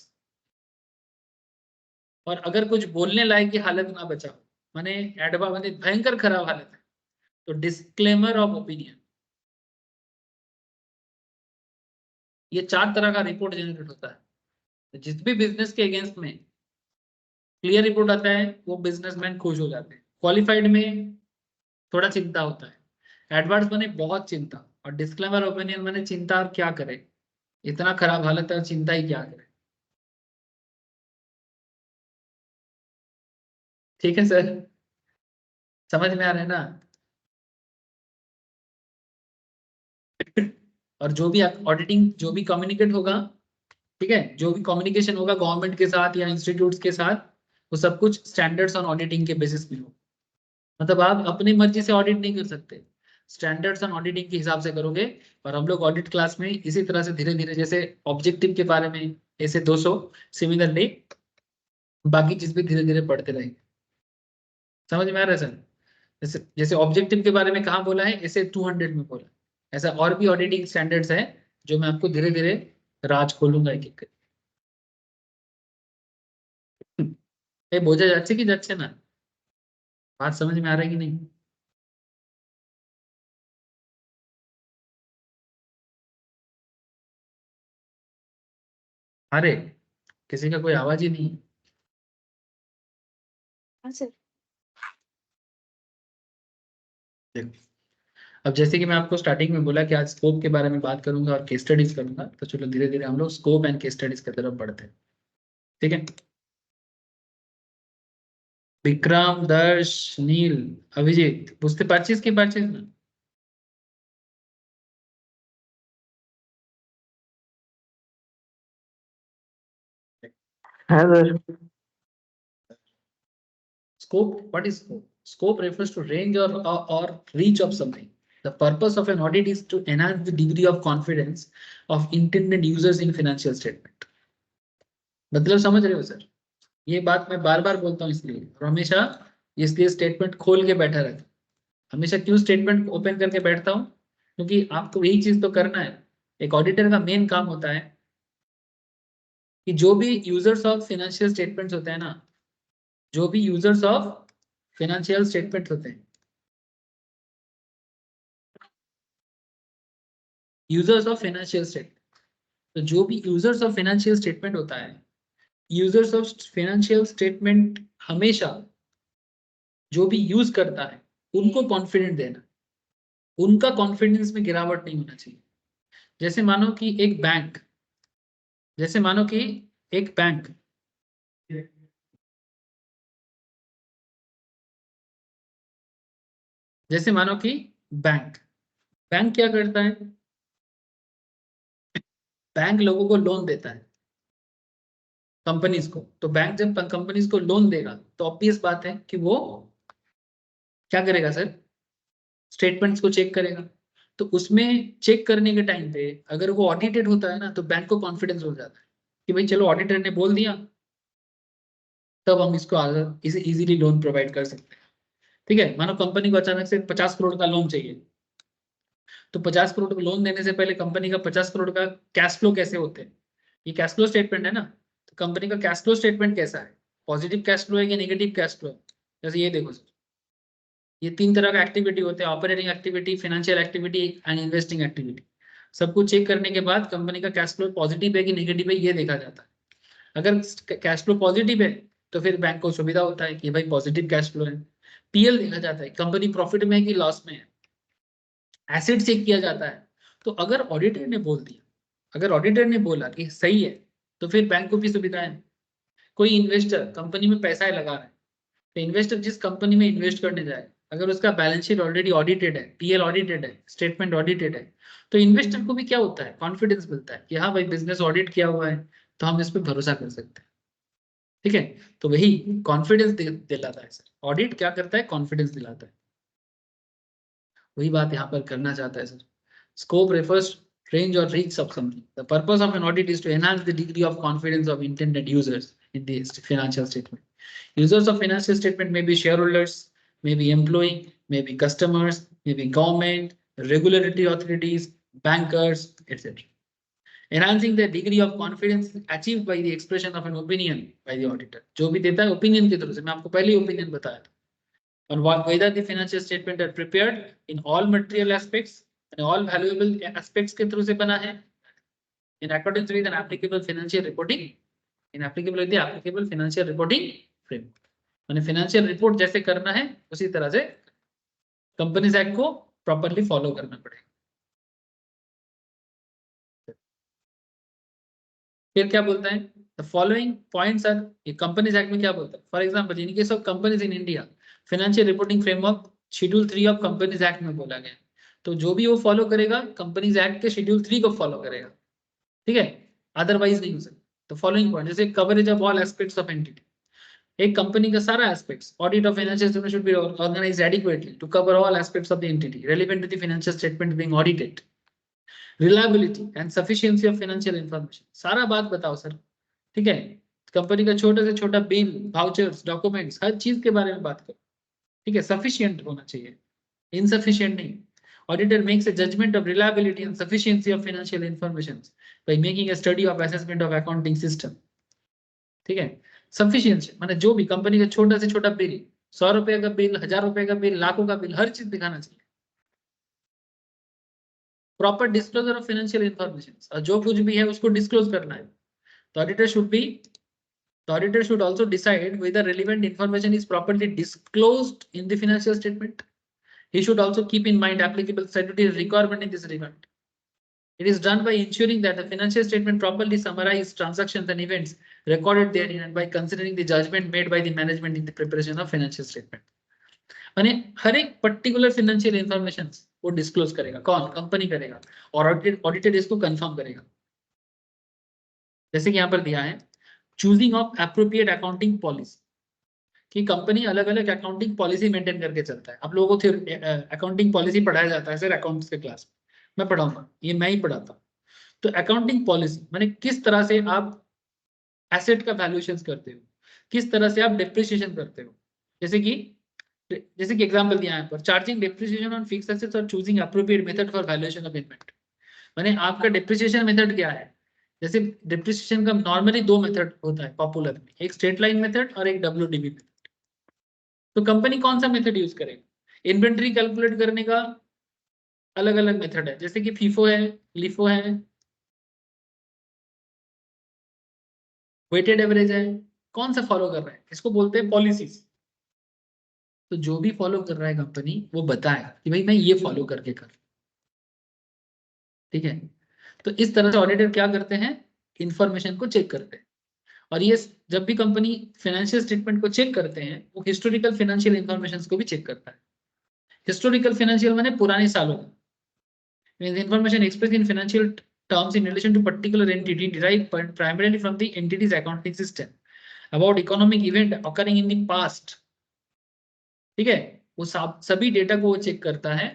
और अगर कुछ बोलने लायक की हालत ना बचा, माने एडवा माने भयंकर खराब हालत है, तो डिस्क्लेमर ऑफ ओपिनियन। ये 4 तरह का रिपोर्ट जनरेट होता है। जिस भी बिजनेस के अगेंस्ट में क्लियर रिपोर्ट आता है वो बिजनेसमैन खुश हो जाते हैं। क्वालिफाइड में थोड़ा चिंता होता है, एडवांस माने बहुत चिंता, और डिस्क्लेमर ओपिनियन माने चिंता और क्या करे, इतना खराब हालत है और चिंता ही क्या करे। ठीक है सर? समझ में आ रहा है ना? और जो भी ऑडिटिंग, जो भी कम्युनिकेट होगा, ठीक है, जो भी कम्युनिकेशन होगा गवर्नमेंट के साथ या इंस्टीट्यूट्स के साथ, वो सब कुछ स्टैंडर्ड्स ऑन ऑडिटिंग के बेसिस पे हो। मतलब आप अपनी मर्जी से ऑडिट नहीं कर सकते, स्टैंडर्ड्स ऑन ऑडिटिंग के हिसाब से करोगे। और हम लोग ऑडिट क्लास में इसी तरह से धीरे धीरे, जैसे ऑब्जेक्टिव के बारे में ऐसे 200, सिमिलरली बाकी चीज भी धीरे धीरे पढ़ते रहेंगे। समझ में आ रहा है सर? जैसे जैसे ऑब्जेक्टिव के बारे में कहाँ बोला है, ऐसे 200 में बोला है। ऐसा और भी ऑडिटिंग स्टैंडर्ड्स है जो मैं आपको धीरे धीरे राज खोलूंगा एक एक करके। बोझा যাচ্ছে কি যাচ্ছে না? बात समझ में आ रहा है कि नहीं? अरे किसी का कोई आवाज ही नहीं है। हाँ सर। देखो, अब जैसे कि मैं आपको स्टार्टिंग में बोला कि आज स्कोप के बारे में बात करूंगा और केस स्टडीज करूंगा, तो चलो धीरे धीरे हम लोग स्कोप एंड केस स्टडीज की तरफ बढ़ते हैं। ठीक है, विक्रम, दर्श, नील, अभिजीत বুঝতে পারছিস কি পারছিস না? हाँ sir. Scope, what is scope? Scope refers to range or reach of something. The purpose of an audit is to enhance the degree of confidence of intended users in financial statement. मतलब समझ रहे हो sir? ये बात मैं बार बार बोलता हूँ इसलिए, और हमेशा इसलिए स्टेटमेंट खोल के बैठा रहता हूँ। हमेशा क्यों स्टेटमेंट ओपन करके बैठता हूँ? क्योंकि आपको यही चीज तो करना है। एक ऑडिटर का मेन काम होता है कि जो भी यूजर्स ऑफ फाइनेंशियल स्टेटमेंट्स होते हैं ना, जो भी यूजर्स ऑफ फाइनेंशियल स्टेटमेंट होते हैं, यूजर्स ऑफ फाइनेंशियल स्टेटमेंट, तो जो भी यूजर्स ऑफ फाइनेंशियल स्टेटमेंट होता है, यूजर्स ऑफ फाइनेंशियल स्टेटमेंट हमेशा जो भी यूज करता है उनको कॉन्फिडेंट देना, उनका कॉन्फिडेंस में गिरावट नहीं होना चाहिए। जैसे मानो कि एक बैंक, जैसे मानो कि एक बैंक जैसे मानो कि बैंक बैंक क्या करता है? बैंक लोगों को लोन देता है, कंपनीज को। तो बैंक जब कंपनीज को लोन देगा तो ऑब्वियस बात है कि वो क्या करेगा सर? स्टेटमेंट्स को चेक करेगा। तो उसमें चेक करने के टाइम पे अगर वो ऑडिटेड होता है ना, तो बैंक को कॉन्फिडेंस हो जाता है कि भाई चलो ऑडिटर ने बोल दिया, तब हम इसको इसे इजीली लोन प्रोवाइड कर सकते हैं। ठीक है, मानो कंपनी को अचानक से 50 करोड़ का लोन चाहिए, तो 50 करोड़ का लोन देने से पहले कंपनी का 50 करोड़ का कैश फ्लो कैसे होते हैं? ये कैश फ्लो स्टेटमेंट है ना, तो कंपनी का कैश फ्लो स्टेटमेंट कैसा है? पॉजिटिव कैश फ्लो है कि नेगेटिव कैश फ्लो है? जैसे ये देखो सर, ये 3 तरह का एक्टिविटी होते हैं, operating activity, financial activity and investing activity. सब कुछ चेक करने के बाद कंपनी का कैश फ्लो पॉजिटिव है कि नेगेटिव है, ये देखा जाता है। अगर कैश फ्लो पॉजिटिव है तो फिर बैंक को सुविधा होता है कि भाई पॉजिटिव कैश फ्लो है। पीएल देखा जाता है, कंपनी प्रॉफिट में है कि लॉस में है। एसेट चेक किया जाता है। तो अगर ऑडिटर ने बोल दिया, अगर ऑडिटर ने बोला कि सही है, तो फिर बैंक को भी सुविधा है। कोई इन्वेस्टर कंपनी में पैसा लगा रहा है, तो इन्वेस्टर जिस कंपनी में इन्वेस्ट करने जाए, अगर उसका बैलेंस शीट ऑलरेडी ऑडिटेड है, पीएल ऑडिटेड है, स्टेटमेंट ऑडिटेड है, तो इन्वेस्टर को भी क्या होता है? कॉन्फिडेंस मिलता है कि हाँ भाई बिजनेस ऑडिट किया हुआ है, तो हम इस पर भरोसा कर सकते हैं। ठीक है, तो वही कॉन्फिडेंस दिलाता है सर। ऑडिट क्या करता है? कॉन्फिडेंस दिलाता है। वही बात यहाँ पर करना चाहता है sir. Scope refers range or reach of something. The purpose of an audit is to enhance the degree of confidence of intended users in the financial statement. Users of financial statement may be shareholders, may be employee, may be customers, may be government, regulatory authorities, bankers, etc. Enhancing the degree of confidence achieved by the expression of an opinion by the auditor. जो भी देता है opinion के through से, मैं आपको पहले ही opinion बताया था। On whether the financial statement are prepared in all material aspects and all valuable aspects के थ्रू से बना है, in accordance with an applicable financial reporting, in applicable with the applicable financial reporting framework. मैंने financial report जैसे करना है उसी तरह से कंपनीज एक्ट को प्रॉपर्ली फॉलो करना पड़ेगा। फिर क्या बोलता है? द फॉलोइंग पॉइंट्स आर, ये कंपनीज एक्ट में क्या बोलता है? For example in case of companies in India, financial reporting framework schedule 3 of companies act में बोला गया है। तो जो भी वो फॉलो करेगा कंपनीज एक्ट के शेड्यूल 3 को फॉलो करेगा, ठीक है, अदरवाइज नहीं हो सकता। तो फॉलोइंग पॉइंट जैसे coverage of all aspects of entity, एक कंपनी का सारा aspects, audit of financial statement should be organised adequately to cover all aspects of the entity relevant to the financial statement being audited, reliability and sufficiency of financial information, सारा बात बताओ sir, ठीक है। Company का छोटा से छोटा bill, vouchers, documents, हर चीज के बारे में बात करो, ठीक है। सफिशिएंट होना चाहिए, इनसफिशिएंट नहीं। Auditor makes a judgment of reliability and sufficiency of financial information by making a study of assessment of accounting system, ठीक है। सफिशिएंसी माने जो भी कंपनी का छोटा से छोटा बिल, 100 रुपए का बिल, 1000 रुपए का बिल, लाखों का बिल, हर चीज दिखाना चाहिए। Proper disclosure of financial information, और जो कुछ भी है उसको डिस्क्लोज करना है। तो auditor should also decide whether relevant information is properly disclosed in the financial statement. He should also keep in mind applicable statutory requirement in this regard. It is done by ensuring that the financial statement properly summarizes transactions and events recorded therein and by considering the judgment made by the management in the preparation of financial statement. माने हर एक particular financial information वो disclose करेगा, कौन? Company करेगा, और audited इसको confirm करेगा। जैसे कि यहाँ पर दिया है choosing of appropriate accounting policy, कि कंपनी अलग अलग अकाउंटिंग पॉलिसी मेंटेन करके चलता है। आप लोगों को अकाउंटिंग पॉलिसी पढ़ाया जाता है सर अकाउंट्स के क्लास में, मैं पढ़ाऊंगा, ये मैं ही पढ़ाता हूँ। तो अकाउंटिंग पॉलिसी माने किस तरह से आप एसेट का वैल्यूएशन करते हो, किस तरह से आप डिप्रिसिएशन करते हो। जैसे कि एग्जांपल दिया है यहाँ पर, charging depreciation on fixed assets और choosing appropriate method for valuation of inventory. माने आपका डिप्रिसिएशन मेथड क्या है? जैसे डिप्रिसिएशन का नॉर्मली 2 मेथड होता है पॉपुलर में, एक स्ट्रेट लाइन मेथड और एक WDV मेथड। तो कंपनी कौन सा मेथड यूज करेगा? इन्वेंटरी कैलकुलेट करने का अलग अलग मेथड है, जैसे कि फीफो है, लिफो है, वेटेड एवरेज है। कौन सा फॉलो कर रहा है? इसको बोलते हैं पॉलिसीज। तो जो भी फॉलो कर रहा है कंपनी वो बताए कि भाई मैं ये फॉलो करके कर, ठीक है। तो इस तरह से ऑडिटर क्या करते हैं? इंफॉर्मेशन को चेक करते हैं। और ये जब भी कंपनी फाइनेंशियल स्टेटमेंट को चेक करते हैं वो हिस्टोरिकल फाइनेंशियल इंफॉर्मेशन को भी चेक करता है। हिस्टोरिकल फाइनेंशियल माने पुराने सालों का, means information expressed in financial terms in relation to particular entity derived primarily from the entity's accounting system about economic event occurring in the past, ठीक है। वो सभी डेटा को वो चेक करता है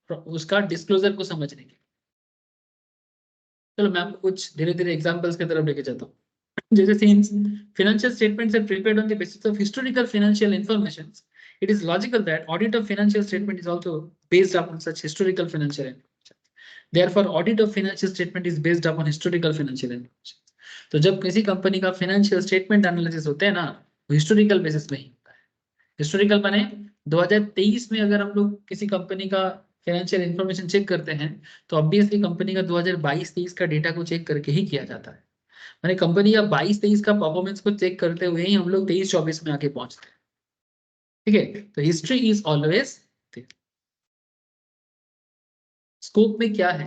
उसका डिस्क्लोजर को समझने के। चलो मैं आपको कुछ धीरे धीरे एग्जांपल्स की तरफ लेके जाता हूँ। जैसे since financial statements are prepared on the basis of historical financial information, it is logical that audit of financial statement is also based upon such historical financial information. Therefore, audit of financial statement is based upon historical financial information. तो जब किसी company का financial statement analysis होते हैं ना, वो historical basis में ही होता है। हिस्टोरिकल माने 2023 में अगर हम लोग किसी कंपनी का फाइनेंशियल इंफॉर्मेशन चेक करते हैं तो ऑब्वियसली कंपनी का 2022-23 का डेटा को चेक करके ही किया जाता है। माने कंपनी का 22-23 का परफॉर्मेंस को चेक करते हुए ही हम लोग 23-24 में आके पहुंचते हैं, ठीक है। तो history is always there. Scope में क्या है,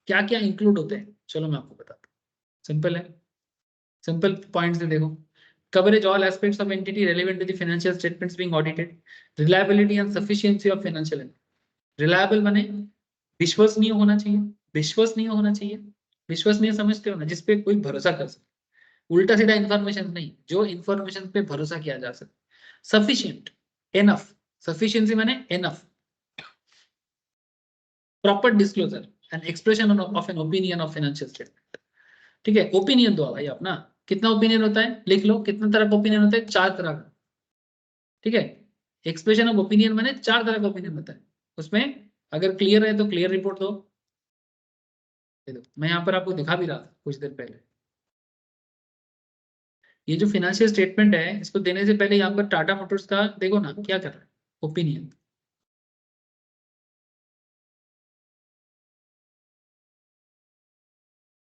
क्या क्या इंक्लूड होते हैं, चलो मैं आपको बताता हूँ। सिंपल है, सिंपल पॉइंट्स से देखो। Coverage all aspects of entity relevant to the financial statements being audited, reliability and sufficiency of financial. Reliable माने विश्वसनीय होना चाहिए, विश्वसनीय होना चाहिए। विश्वसनीय समझते हो ना, जिसपे कोई भरोसा कर सके, उल्टा सीधा इंफॉर्मेशन नहीं, जो इंफॉर्मेशन पे भरोसा किया जा सके। सफिशिएंट, एनफ, सफिशिएंसी माने enough. Proper disclosure and expression of an opinion of financial statement, ठीक है। ओपिनियन दो भाई अपना, कितना ओपिनियन होता है लिख लो, कितना तरह का ओपिनियन होता है? 4 तरह का, ठीक है। एक्सप्रेशन ऑफ ओपिनियन माने 4 तरह का ओपिनियन होता है। उसमें अगर क्लियर है तो क्लियर रिपोर्ट दो। मैं यहाँ पर आपको दिखा भी रहा था कुछ देर पहले। ये जो फाइनेंशियल स्टेटमेंट है इसको देने से पहले यहाँ पर टाटा मोटर्स का देखो ना क्या कर रहा है, ओपिनियन।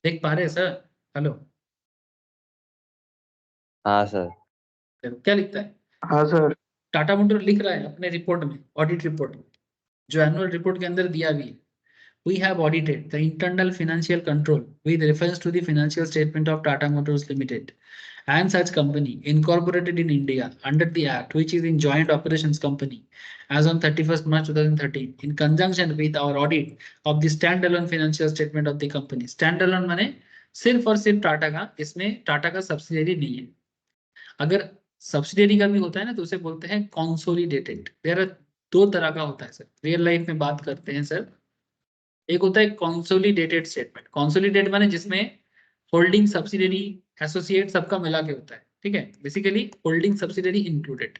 देख पा रहे सर? हेलो, हाँ सर। क्या लिखता है? हाँ सर। टाटा मोटर लिख रहा है अपने रिपोर्ट में, ऑडिट रिपोर्ट में, जो एनुअल रिपोर्ट के अंदर दिया भी है। We have audited the internal financial control with reference to the financial statement of Tata Motors Limited and such company incorporated in India under the act, which is in joint operations company as on 31st March 2013, in conjunction with our audit of the standalone financial statement of the company. Standalone माने सिर्फ और सिर्फ टाटा का, इसमें टाटा का subsidiary नहीं है. अगर सब्सिडियरी का भी होता है ना तो उसे बोलते हैं कॉन्सोलिडेटेड. देयर आर दो तरह का होता है सर, रियल लाइफ में बात करते हैं सर. एक होता है कॉन्सोलिडेटेड स्टेटमेंट. कॉन्सोलिडेट माने जिसमें होल्डिंग सब्सिडियरी एसोसिएट सबका मिला के होता है. ठीक है, बेसिकली होल्डिंग सब्सिडियरी इंक्लूडेड.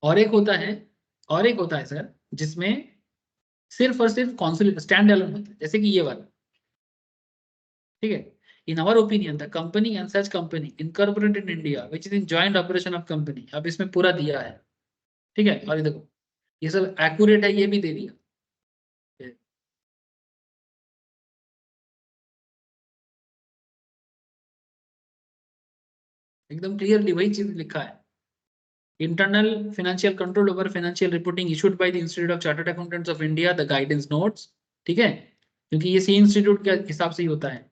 और एक होता है, और एक होता है सर जिसमें सिर्फ और सिर्फ कॉन्सोलिडेट स्टैंड अलोन होता है, जैसे कि ये वाला. ठीक है. In our opinion the company and such company incorporated in India which is in joint operation of company. अब इसमें पूरा दिया है. ठीक है, और ये देखो ये सब एक्यूरेट है, ये भी दे दिया. एकदम क्लियरली वही चीज लिखा है. Internal financial control over financial reporting issued by the institute of chartered accountants of India, the guidance notes. ठीक है, क्योंकि ये सी इंस्टीट्यूट के हिसाब से ही होता है.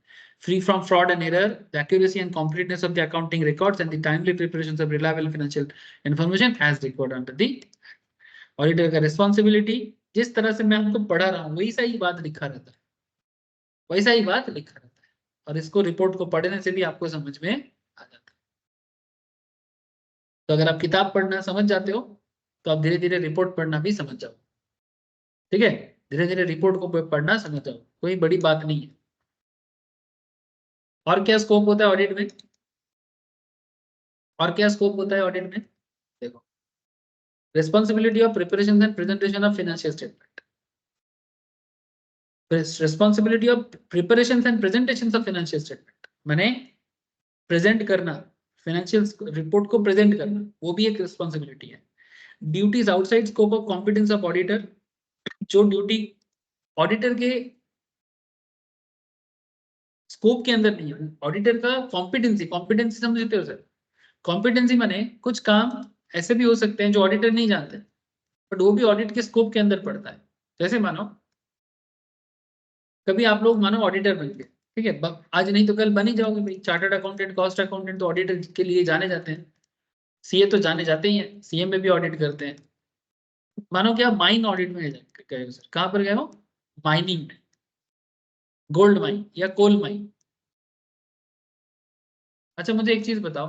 Free from fraud and error, the accuracy and completeness of the accounting records, and the timely preparations of reliable financial information as required under the auditor का responsibility. जिस तरह से मैं आपको पढ़ा रहा हूँ वैसा ही बात लिखा रहता है, वैसा ही बात लिखा रहता है. और इसको रिपोर्ट को पढ़ने से भी आपको समझ में आ जाता है. तो अगर आप किताब पढ़ना समझ जाते हो तो आप धीरे धीरे रिपोर्ट पढ़ना भी समझ जाओ. ठीक है, धीरे धीरे रिपोर्ट को पढ़ना समझ जाओ, कोई बड़ी बात नहीं है. और क्या स्कोप होता है ऑडिट में? और क्या स्कोप होता है ऑडिट में? देखो, responsibility of preparation and presentation of financial statement. Responsibility of preparations and presentations of financial statement माने प्रेजेंट करना, फाइनेंशियल रिपोर्ट को प्रेजेंट करना, वो भी एक रिस्पॉन्सिबिलिटी है. Duties outside scope of competence of auditor. जो ड्यूटी ऑडिटर के स्कोप के अंदर नहीं है, ऑडिटर का कॉम्पिटेंसी. कॉम्पिटेंसी समझते हो सर? कॉम्पिटेंसी माने कुछ काम ऐसे भी हो सकते हैं जो ऑडिटर नहीं जानते, बट वो भी ऑडिट के स्कोप के अंदर पड़ता है. जैसे मानो कभी आप लोग मानो ऑडिटर बन गए, ठीक है, आज नहीं तो कल बन ही जाओगे भाई. चार्टर्ड अकाउंटेंट, कॉस्ट अकाउंटेंट तो ऑडिटर के लिए जाने जाते हैं. सीए तो जाने जाते ही हैं, सीए में भी ऑडिट करते हैं. मानो कि आप माइन ऑडिट में गए हो सर, कहाँ पर गए हो? माइनिंग में, गोल्ड माइन या कोल माइन. अच्छा मुझे एक चीज बताओ,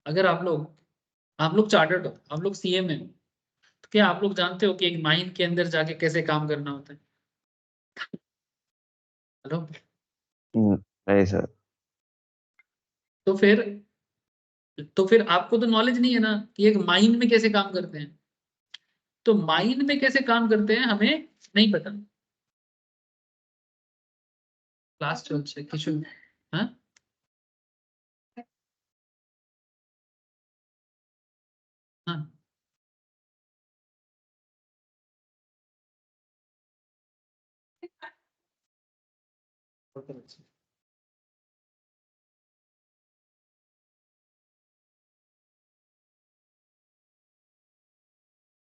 अगर आप लोग चार्टर्ड हो, आप लोग सीए में हो, तो क्या आप लोग जानते हो कि एक माइन के अंदर जाके कैसे काम करना होता है? हेलो. नहीं सर. तो फिर आपको तो नॉलेज नहीं है ना कि एक माइन में कैसे काम करते हैं. तो माइन में कैसे काम करते हैं हमें नहीं पता. क्लास 12 से किशोर. हाँ हाँ.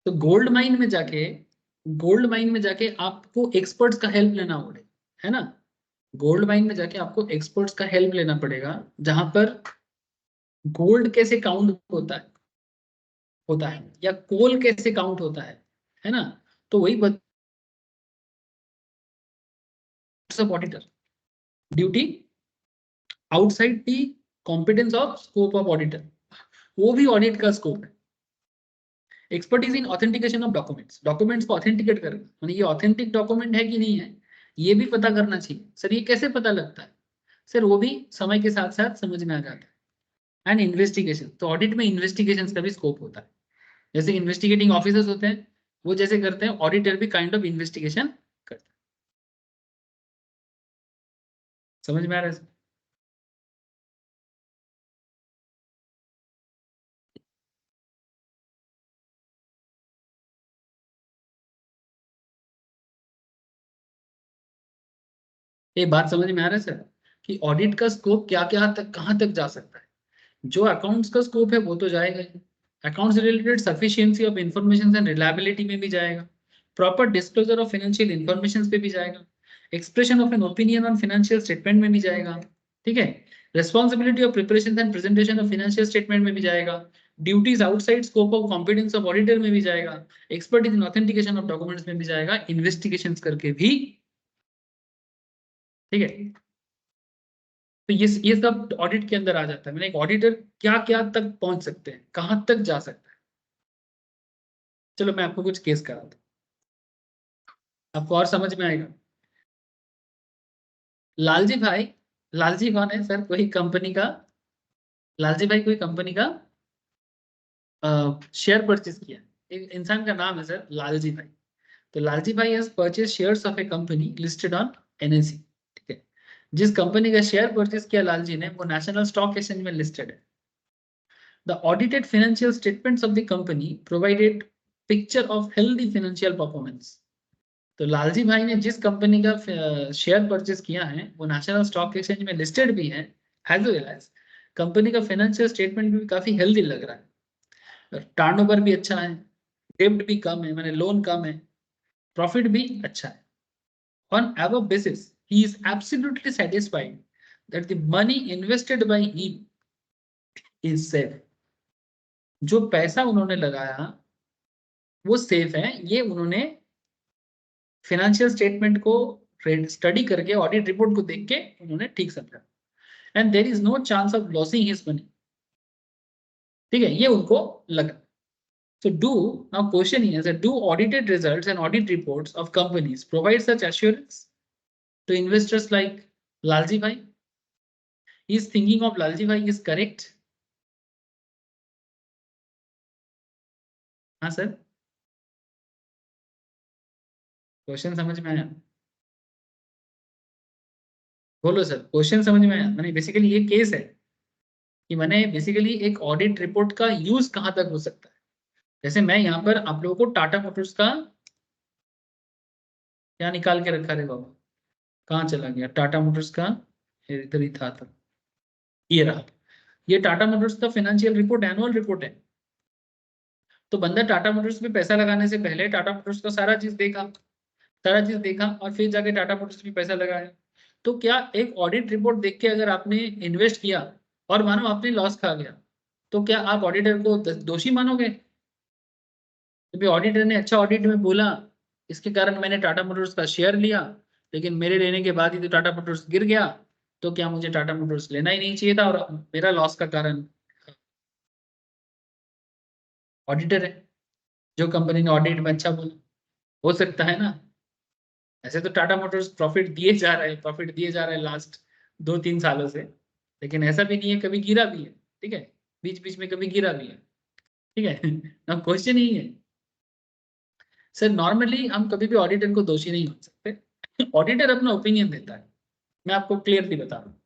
तो गोल्ड माइन में जाके आपको एक्सपर्ट्स का हेल्प लेना पड़ेगा, है ना. गोल्ड माइन में जाके आपको एक्सपर्ट्स का हेल्प लेना पड़ेगा, जहां पर गोल्ड कैसे काउंट होता है या कोल कैसे काउंट होता है ना. तो वही सब auditor duty outside the competence of scope of auditor, वो भी ऑडिट का स्कोप है. Expertise in authentication of documents. Documents को ऑथेंटिकेट करना, मतलब ये ऑथेंटिक डॉक्यूमेंट है कि नहीं है, ये भी पता करना चाहिए. सर ये कैसे पता लगता है? सर वो भी समय के साथ साथ समझ में आ जाता है. एंड इन्वेस्टिगेशन, तो ऑडिट में इन्वेस्टिगेशन का भी स्कोप होता है. जैसे इन्वेस्टिगेटिंग ऑफिसर्स होते हैं, वो जैसे करते हैं, ऑडिटर भी काइंड ऑफ इन्वेस्टिगेशन करता है. समझ में आ रहा है? ये बात समझ में आ रहा है सर कि ऑडिट का स्कोप क्या क्या तक कहाँ तक जा सकता है. जो अकाउंट्स का स्कोप है वो तो जाएगा ही. Accounts related sufficiency of information and reliability में भी जाएगा, proper disclosure of financial information पे भी जाएगा, expression of an opinion on financial statement में भी जाएगा, ठीक है, responsibility of preparation and presentation of financial statement में भी जाएगा, duties outside scope of competence of auditor में भी जाएगा, expertise in authentication of documents में भी जाएगा, इन्वेस्टिगेशन करके भी, ठीक है। तो ये सब ऑडिट के अंदर आ जाता है। मैंने एक ऑडिटर क्या क्या तक पहुंच सकते हैं, कहां तक जा सकता है। चलो मैं आपको कुछ केस कराता हूं, आपको और समझ में आएगा। लालजी भाई, लालजी कौन है सर? कोई कंपनी का, लालजी भाई कोई कंपनी का शेयर परचेज किया, एक इंसान का नाम है सर लालजी भाई। तो लालजी भाई has purchase shares of A company listed on NSE, ठीक है। जिस कंपनी का शेयर परचेज किया लालजी ने, वो नेशनल स्टॉक एक्सचेंज में लिस्टेड है। The audited financial statements of the company provided picture of healthy financial performance. तो लालजी भाई ने जिस कंपनी का शेयर परचेज किया है, वो नेशनल स्टॉक एक्सचेंज में लिस्टेड भी है, एज वेल एज कंपनी का फाइनेंशियल स्टेटमेंट भी काफी हेल्दी लग रहा है, टर्नओवर भी अच्छा है, डेब्ट भी कम है, मैंने लोन कम है, प्रॉफिट भी अच्छा है। On above basis, he is absolutely satisfied that the money invested by him is safe. जो पैसा उन्होंने लगाया वो सेफ है, ये उन्होंने फाइनेंशियल स्टेटमेंट को स्टडी करके, ऑडिट रिपोर्ट को देख के उन्होंने ठीक समझा। And there is no chance of losing his money, ठीक है, ये उनको लगा। So do now question is that do audited results and audit reports of companies provide such assurance to investors like Lalji Bhai? His thinking of Lalji Bhai is correct? हाँ sir, question समझ में आया? बोलो sir, question समझ में आया? मैंने basically ये केस है कि मैंने बेसिकली एक ऑडिट रिपोर्ट का यूज कहां तक हो सकता है। जैसे मैं यहाँ पर आप लोगों को टाटा मोटर्स का क्या निकाल के रखा रे बाबा, कहाँ चला गया टाटा मोटर्स का? इधर ही था, ये रहा। ये टाटा मोटर्स का फाइनेंशियल रिपोर्ट, एनुअल रिपोर्ट है। तो बंदा टाटा मोटर्स में पैसा लगाने से पहले टाटा मोटर्स का सारा चीज देखा, सारा चीज देखा और फिर जाके टाटा मोटर्स में पैसा लगाया। तो क्या एक ऑडिट रिपोर्ट देख के अगर आपने इन्वेस्ट किया और मानो आपने लॉस खा गया, तो क्या आप ऑडिटर को दोषी मानोगे? क्योंकि ऑडिटर ने अच्छा ऑडिट में बोला, इसके कारण मैंने टाटा मोटर्स का शेयर लिया, लेकिन मेरे लेने के बाद ही तो टाटा मोटर्स गिर गया, तो क्या मुझे टाटा मोटर्स लेना ही नहीं चाहिए था और मेरा लॉस का कारण ऑडिटर है, जो कंपनी ने ऑडिट में अच्छा बोला? हो सकता है ना। ऐसे तो टाटा मोटर्स प्रॉफिट दिए जा रहे हैं, प्रॉफिट दिए जा रहे हैं लास्ट 2-3 सालों से, लेकिन ऐसा भी नहीं है, कभी गिरा भी है, ठीक है, बीच बीच में कभी गिरा भी है, ठीक है। ना क्वेश्चन ही है सर, नॉर्मली हम कभी भी ऑडिटर को दोषी नहीं मान सकते। ऑडिटर अपना ओपिनियन देता है, मैं आपको क्लियरली बता रहा हूँ,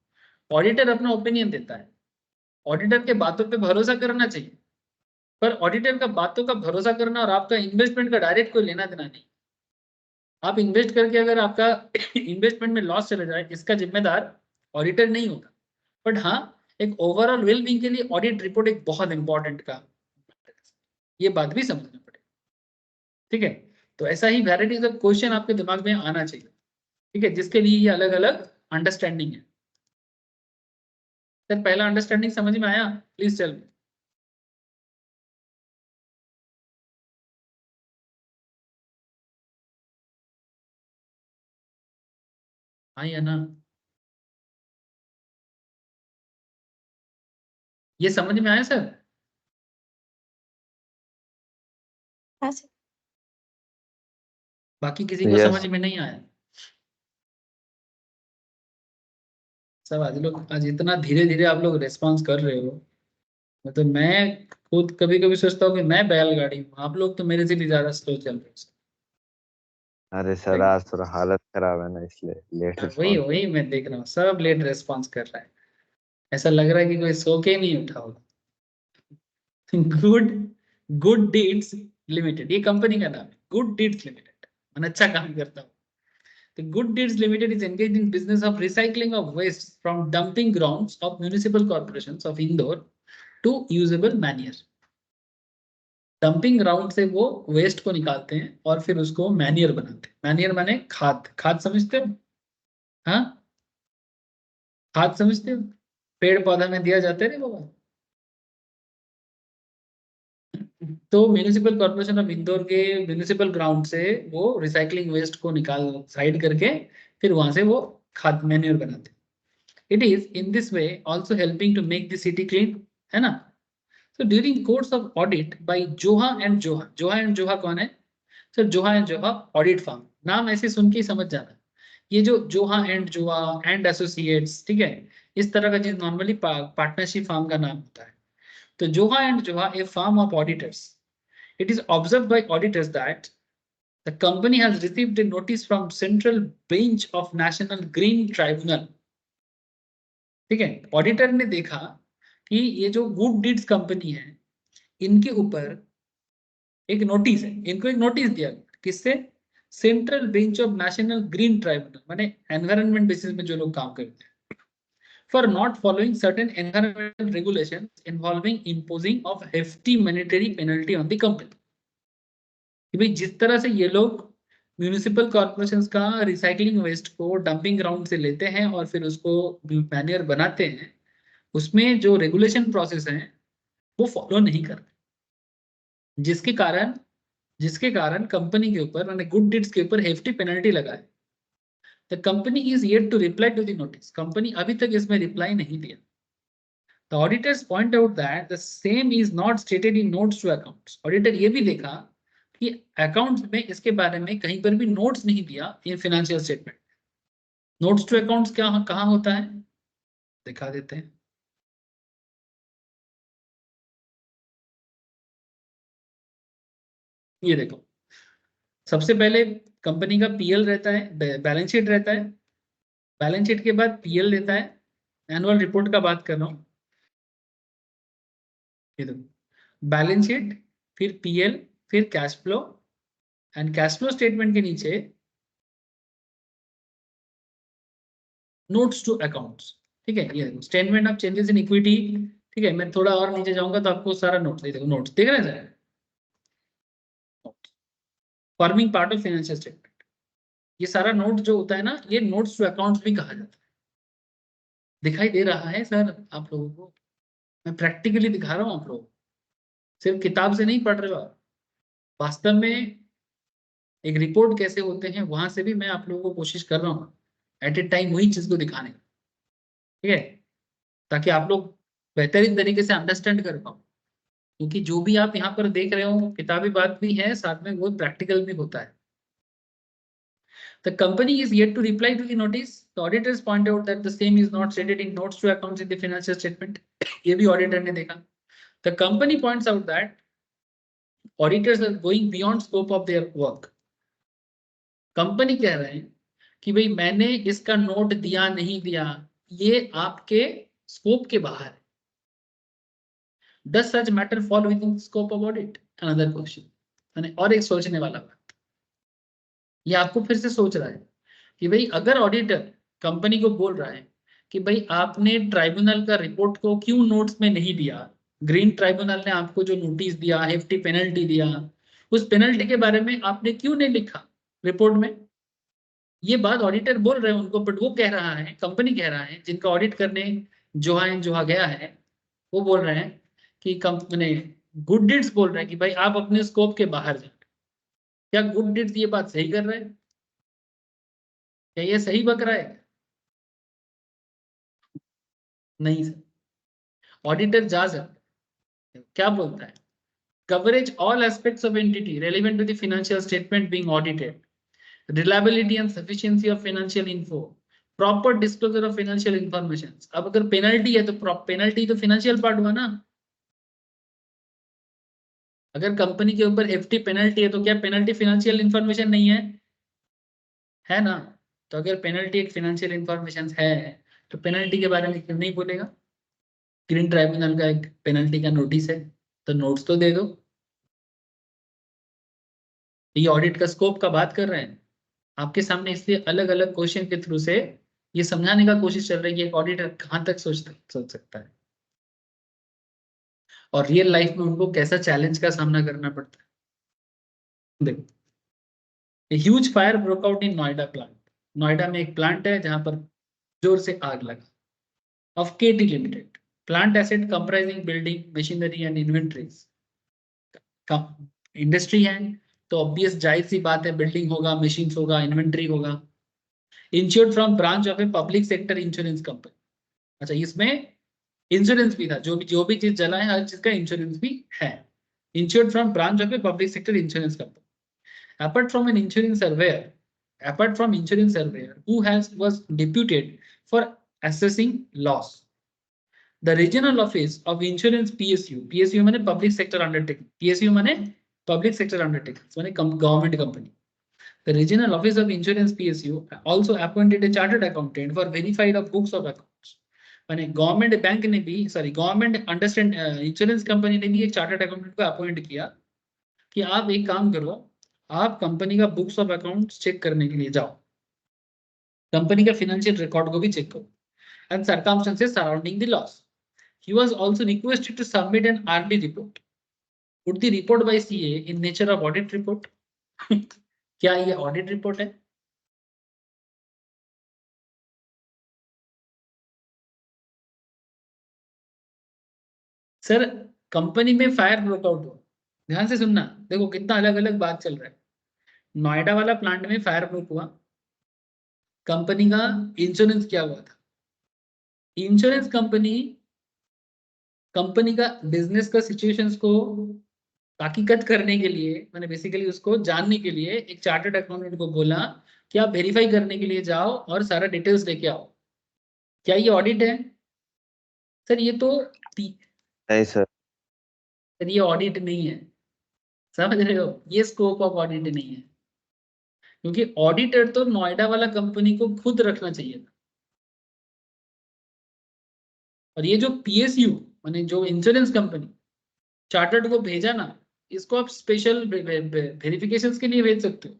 ऑडिटर अपना ओपिनियन देता है, ऑडिटर के बातों पे भरोसा करना चाहिए, पर ऑडिटर का बातों का भरोसा करना और आपका इन्वेस्टमेंट का डायरेक्ट कोई लेना देना नहीं। आप इन्वेस्ट करके अगर आपका इन्वेस्टमेंट में लॉस चला जाए, इसका जिम्मेदार ऑडिटर नहीं होता। बट हाँ, एक ओवरऑल वेलबींग के लिए ऑडिट रिपोर्ट एक बहुत इंपॉर्टेंट का, ये बात भी समझना पड़ेगा, ठीक है। तो ऐसा ही वैरायटीज ऑफ क्वेश्चन आपके दिमाग में आना चाहिए, ठीक है, जिसके लिए ये अलग अलग अंडरस्टैंडिंग है। सर पहला अंडरस्टैंडिंग समझ में आया? Please tell me. हाँ या ना? ये समझ में आया सर? हाँ सर। बाकी किसी को Yes. समझ में नहीं आया? सब आज लोग, आज इतना धीरे धीरे आप लोग रेस्पॉन्स कर रहे हो, मतलब मैं खुद कभी कभी सोचता हूँ कि मैं बैलगाड़ी हूँ, आप लोग तो मेरे से भी ज्यादा स्लो चल रहे हो। अरे सर आज थोड़ा हालत खराब है ना, इसलिए लेट वही रिस्पॉन्स। वही मैं देख रहा हूँ, सब लेट रेस्पॉन्स कर रहा है, ऐसा लग रहा है कि कोई सो के नहीं उठा होगा। गुड गुड डीड्स लिमिटेड, ये कंपनी का नाम है, गुड डीड्स लिमिटेड, मैं अच्छा काम करता हूँ। The Good Deeds Limited is engaged in business of recycling of waste from dumping grounds of municipal corporations of Indore to usable manure. Dumping ground से वो वेस्ट को निकालते हैं और फिर उसको मैन्योर बनाते हैं। मैन्योर माने खाद। खाद समझते हो? हाँ, खाद समझते हो? पेड़ पौधा में दिया जाता है ना बाबा। तो म्यूनिसिपल कॉर्पोरेशन ऑफ इंदौर के म्यूनिसिपल ग्राउंड से वो रिसाइकलिंग वेस्ट को निकाल साइड करके फिर वहां से वो खाद मैन्योर बनाते हैं। It is in this way also helping to make the city clean, है ना। So during course of audit by Joha and Joha, Joha and Joha कौन है? सर जोहा एंड जोहा ऑडिट फर्म, नाम ऐसे सुन के ही समझ जाना। ये जो जोहा एंड एसोसिएट्स, ठीक है, इस तरह का चीज नॉर्मली पार्टनरशिप फर्म का नाम होता है। तो Joha and Joha a firm of auditors, it is observe by auditors that the company has received a notice from central bench of national green tribunal. ठीक है, ऑडिटर ने देखा कि ये जो गुड डीड्स कंपनी है इनके ऊपर एक नोटिस है, इनको एक नोटिस दिया। किससे? Central bench of national green tribunal, माने एनवायरनमेंट बेसिस में जो लोग काम करते हैं, for not following certain environmental regulations involving imposing of hefty monetary penalty on the company. कि भाई जिस तरह से ये लोग म्यूनिसिपल कॉर्पोरेशंस का रिसाइकलिंग वेस्ट को डंपिंग ग्राउंड से लेते हैं और फिर उसको मैन्योर बनाते हैं, उसमें जो रेगुलेशन प्रोसेस है वो फॉलो नहीं करते, जिसके कारण कंपनी के ऊपर मैंने गुड डीड्स के ऊपर हेफ्टी पेनल्टी लगा है। The company is yet to reply to the notice, company अभी तक इसमें रिप्लाई नहीं दिया। The auditors point out that the same is not stated in notes to accounts. Auditor ये भी देखा कि अकाउंट्स में इसके बारे में कहीं पर भी नोट्स नहीं दिया in financial statement. Notes to accounts क्या कहाँ होता है, दिखा देते हैं। ये देखो, सबसे पहले कंपनी का पीएल रहता है, बैलेंस शीट रहता है, बैलेंस शीट के बाद पीएल रहता है, एनुअल रिपोर्ट का बात कर रहा हूँ। ये देखो, बैलेंस शीट, फिर पीएल, फिर cash flow, and cash flow statement के नीचे नोट्स टू अकाउंट्स। ठीक है, ये statement of changes in equity. ठीक है, मैं थोड़ा और नीचे जाऊंगा तो आपको सारा नोट्स देखो, नोट्स देख रहे हैं, forming part of financial statement. ये सारा नोट जो होता है ना, ये नोट्स टू अकाउंट्स भी कहा जाता है। दिखाई दे रहा है सर आप लोगों को? मैं प्रैक्टिकली दिखा रहा हूँ आप लोगों को, सिर्फ किताब से नहीं पढ़ रहे हो आप, वास्तव में एक रिपोर्ट कैसे होते हैं वहां से भी मैं आप लोगों को कोशिश कर रहा हूँ एट ए टाइम वही चीज को दिखाने का। ठीक है, ताकि आप लोग बेहतरीन तरीके से अंडरस्टैंड कर पाओ, क्योंकि जो भी आप यहाँ पर देख रहे हो किताबी बात भी है, साथ में वो प्रैक्टिकल भी होता है। The company is yet to reply to the notice. The auditors point out that the same is not stated in notes to accounts in the financial statement. ये भी ऑडिटर ने देखा। The company points out that auditors are going beyond scope of their work. Company कह रहे हैं कि भाई मैंने इसका नोट दिया नहीं दिया, ये आपके स्कोप के बाहर है। Does such matter fall within scope of audit? Another question. और एक सोचने वाला बात, ये आपको फिर से सोच रहा है कि भाई अगर ऑडिटर कंपनी को बोल रहा है कि भाई आपने ट्राइब्यूनल का रिपोर्ट को क्यों नोट्स में नहीं दिया, ग्रीन ट्राइब्यूनल ने आपको जो नोटिस दिया, हेफ्टी पेनल्टी दिया, उस पेनल्टी के बारे में आपने क्यों नहीं लिखा रिपोर्ट में? ये बात ऑडिटर बोल रहे हैं उनको, बट वो कह रहा है, कंपनी कह रहा है, जिनका ऑडिट करने जोहा गया है, वो बोल रहे हैं कि कंपनी गुड डीड्स बोल रहे हैं कि भाई आप अपने स्कोप के बाहर जाए। क्या गुड डीड्स ये बात सही कर रहे हैं? क्या ये सही बक रहा है? नहीं सर, ऑडिटर जा सकता है, क्या बोलता है? Coverage all aspects of entity relevant to the financial statement being audited, reliability and sufficiency of financial info, proper disclosure of financial information. अब अगर पेनल्टी है तो पेनल्टी तो फाइनेंशियल पार्ट हुआ ना। अगर कंपनी के ऊपर एफटी पेनल्टी है तो क्या पेनल्टी फाइनेंशियल इंफॉर्मेशन नहीं है ना? तो अगर पेनल्टी एक फाइनेंशियल इंफॉर्मेशन है तो पेनल्टी के बारे में क्यों नहीं बोलेगा? ग्रीन ट्राइब्यूनल का एक पेनल्टी का नोटिस है तो नोट्स तो दे दो। ये ऑडिट का स्कोप का बात कर रहे हैं आपके सामने, इसलिए अलग अलग क्वेश्चन के थ्रू से ये समझाने का कोशिश चल रही है कि एक ऑडिटर कहां तक सोच सकता है। और रियल लाइफ में उनको कैसा चैलेंज का सामना करना पड़ता है। देखो, huge fire broke out in Noida plant. Noida में एक प्लांट है जहां पर जोर से आग लगा। Of KT limited, plant asset comprising building machinery and inventories. Industry है तो ऑब्वियस जाहिर सी बात है, बिल्डिंग होगा, मशीन होगा, इन्वेंट्री होगा। Insured from branch of a public sector insurance company. अच्छा, इसमें इंश्योरेंस भी था, जो भी चीज जला है हर चीज का इंश्योरेंस भी है। Insured from branch of a public sector insurance company. Apart from an insurance surveyor, apart from insurance surveyor who was deputed for assessing loss, the regional office of insurance PSU माने public sector undertaking, PSU माने public sector undertaking, माने government company. The regional office of insurance PSU also appointed a chartered accountant for verified of books of accounts. माने government bank ने भी, sorry government understand insurance company ने भी एक chartered accountant को appoint किया कि आप एक काम करो, आप कंपनी का बुक्स ऑफ अकाउंट्स चेक करने के लिए जाओ, कंपनी का फाइनेंशियल रिकॉर्ड को भी चेक करो, and circumstances surrounding the loss. He was also requested to submit an RD report. Would the report by CA in nature of audit report? क्या ये ऑडिट रिपोर्ट है? सर, कंपनी में fire broke out हुआ, ध्यान से सुनना, देखो कितना अलग अलग बात चल रहा है। नोएडा वाला प्लांट में फायर ब्रोक हुआ, कंपनी का इंश्योरेंस क्या हुआ था? इंश्योरेंस कंपनी का बिजनेस का सिचुएशंस को ताकीकत करने के लिए, मैंने बेसिकली उसको जानने के लिए एक चार्टर्ड अकाउंटेंट को बोला कि आप वेरीफाई करने के लिए जाओ और सारा डिटेल्स लेके आओ। क्या ये ऑडिट है? सर ये तो नहीं सर, सर ये ऑडिट नहीं है, समझ रहे हो? ये स्कोप ऑफ ऑडिट नहीं है, क्योंकि ऑडिटर तो नोएडा वाला कंपनी को खुद रखना चाहिए था। और ये जो PSU माने जो इंश्योरेंस कंपनी चार्टर्ड को भेजा ना, इसको आप स्पेशल वेरिफिकेशंस के लिए भेज सकते हो,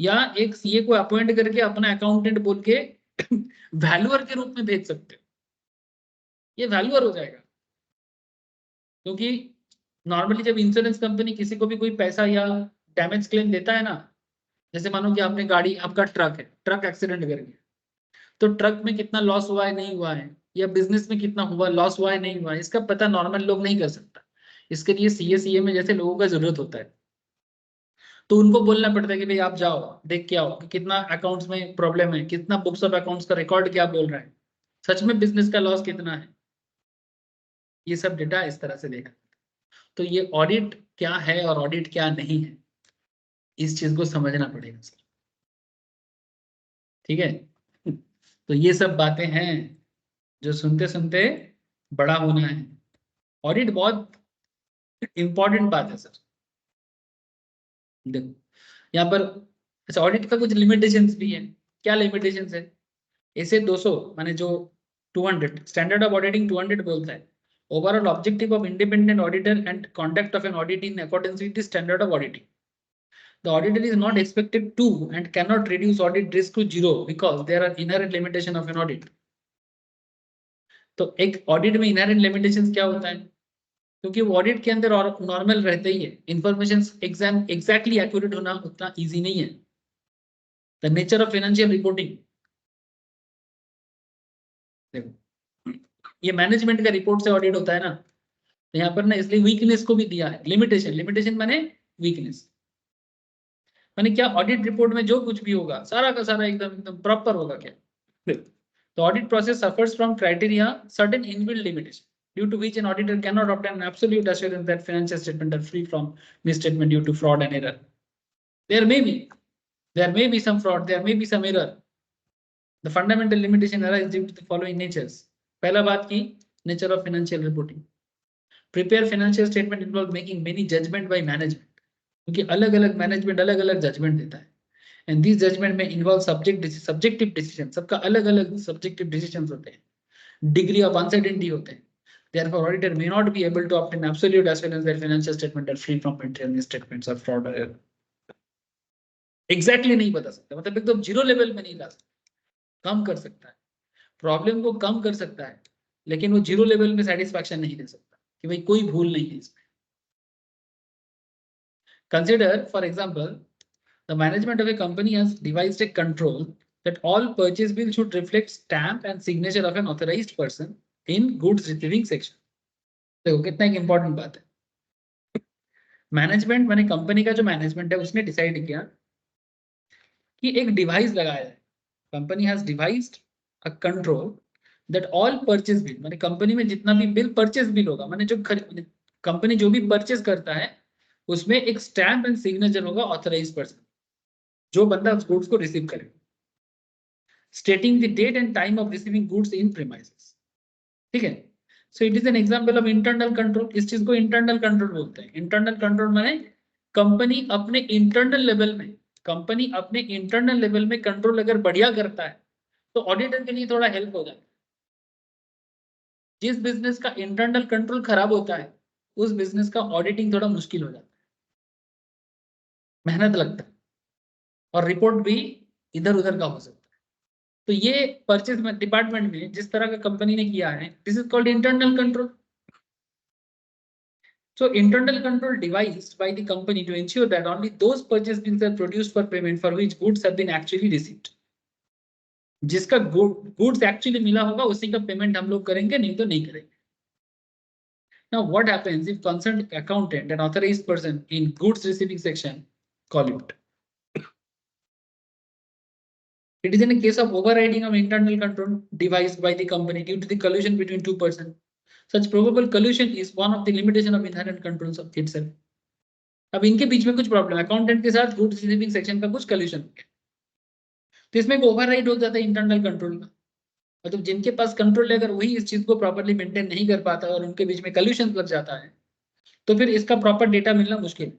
या एक CA को अपॉइंट करके अपना अकाउंटेंट बोल के वैल्यूअर के रूप में भेज सकते हो। ये वैल्यूअर हो जाएगा, क्योंकि नॉर्मली जब इंश्योरेंस कंपनी किसी को भी कोई पैसा या डैमेज क्लेम देता है ना, जैसे मानो कि आपने गाड़ी, आपका ट्रक है, ट्रक एक्सीडेंट कर गया, तो ट्रक में कितना लॉस हुआ है नहीं हुआ है, या बिजनेस में कितना हुआ लॉस हुआ है नहीं हुआ है, इसका पता नॉर्मल लोग नहीं कर सकता। इसके लिए CA में जैसे लोगों का जरूरत होता है, तो उनको बोलना पड़ता है कि भाई आप जाओ देख के आओ कि कितना अकाउंट्स में प्रॉब्लम है, कितना बुक्स ऑफ अकाउंट्स का रिकॉर्ड क्या बोल रहा है, सच में बिजनेस का लॉस कितना है। ये सब डेटा इस तरह से देखा। तो ये ऑडिट क्या है और ऑडिट क्या नहीं है, इस चीज को समझना पड़ेगा सर, ठीक है? तो ये सब बातें हैं जो सुनते सुनते बड़ा होना है। ऑडिट बहुत इंपॉर्टेंट बात है सर। देखो यहाँ पर, अच्छा, ऑडिट का कुछ लिमिटेशंस भी है। क्या लिमिटेशंस है? ऐसे 200 माने जो 200 स्टैंडर्ड ऑफ ऑडिटिंग 200 बोलता है, overall objective of independent auditor and conduct of an audit in accordance with the standard of auditing. The auditor is not expected to and cannot reduce audit risk to zero because there are inherent limitation of an audit. तो एक audit में inherent limitations क्या होता है? क्योंकि वो audit के अंदर और नॉर्मल रहते ही है, इंफॉर्मेशन एग्जैक्टली एक्यूरेट होना उतना इजी नहीं है। The nature of financial reporting, देखो ये मैनेजमेंट का रिपोर्ट से ऑडिट होता है ना, तो यहाँ पर ना इसलिए वीकनेस को भी दिया है, लिमिटेशन माने वीकनेस। माने क्या, ऑडिट रिपोर्ट में जो कुछ भी होगा सारा का सारा एकदम प्रॉपर होगा क्या? The audit process suffers from criteria certain inbuilt limitation due to which an auditor cannot obtain an absolute assurance that financial statements are free from misstatement due to fraud and error. There may be some fraud, there may be some error. The fundamental limitation arises due to the following natures. पहला बात की nature of financial reporting. Prepare financial statement involves making many judgment by management. क्योंकि अलग अलग management अलग अलग judgement देता है, एंड दिस जजमेंट में इन्वॉल्व सब्जेक्टिव डिसीजन, सबका अलग अलग सब्जेक्टिव डिसीजंस होते हैं, डिग्री ऑफ अनसर्टेनिटी होते हैं। Therefore, auditor may not be able to obtain absolute assurance that financial statements are free from material misstatements or fraud or error. Exactly नहीं बता सकता, मतलब एकदम जीरो लेवल में नहीं ला सकता, कम कर सकता है, प्रॉब्लम को कम कर सकता है, लेकिन वो जीरो लेवल में सेटिस्फैक्शन नहीं दे सकता। कि भाई कोई भूल नहीं है इसमें। Consider for example the management of A company has devised A control that all purchase bill should reflect stamp and signature of an authorized person in goods receiving section. देखो कितना एक इंपॉर्टेंट बात है। मैनेजमेंट माने company का जो management है उसने डिसाइड किया कि एक डिवाइस लगाया है। Company has devised a control that all purchase bill, माने कंपनी में जितना भी बिल परचेज बिल होगा, माने जो कंपनी जो भी परचेज करता है उसमें एक स्टैम्प एंड सिग्नेचर होगा ऑथराइज्ड पर्सन, जो बंदा उस गुड्स को रिसीव करेगा, stating the date and time of receiving goods in premises. ठीक है, so it is an example of internal control. इस चीज को इंटरनल कंट्रोल बोलते हैं। इंटरनल कंट्रोल माने कंपनी अपने इंटरनल लेवल में, कंपनी अपने इंटरनल लेवल में कंट्रोल अगर बढ़िया करता है तो ऑडिटर के लिए थोड़ा हेल्प हो जाता है। जिस बिजनेस का इंटरनल कंट्रोल खराब होता है उस बिजनेस का ऑडिटिंग थोड़ा मुश्किल हो जाता है, मेहनत लगता है और रिपोर्ट भी इधर उधर का हो सकता है। तो ये परचेज डिपार्टमेंट में जिस तरह का कंपनी ने किया है, this is called internal control. So internal control devised by the company to ensure that only those purchase bills are produced for payment for which goods have been actually received. जिसका goods actually मिला होगा उसी का payment हम लोग करेंगे, नहीं तो नहीं करेंगे। Now what happens if concerned accountant and authorized person in goods receiving section collude? It is in a case of overriding of internal control devised by the company due to the collusion between two persons. Such probable collusion is one of the limitation of inherent controls of itself. अब इनके बीच में कुछ problem, accountant के साथ goods receiving section का कुछ कल्यूशन हो गया, तो इसमें ओवरराइड हो जाता है इंटरनल कंट्रोल का। मतलब जिनके पास कंट्रोल है अगर वही इस चीज को प्रॉपर्ली मेंटेन नहीं कर पाता और उनके बीच में कल्यूशन लग जाता है तो फिर इसका प्रॉपर डेटा मिलना मुश्किल है।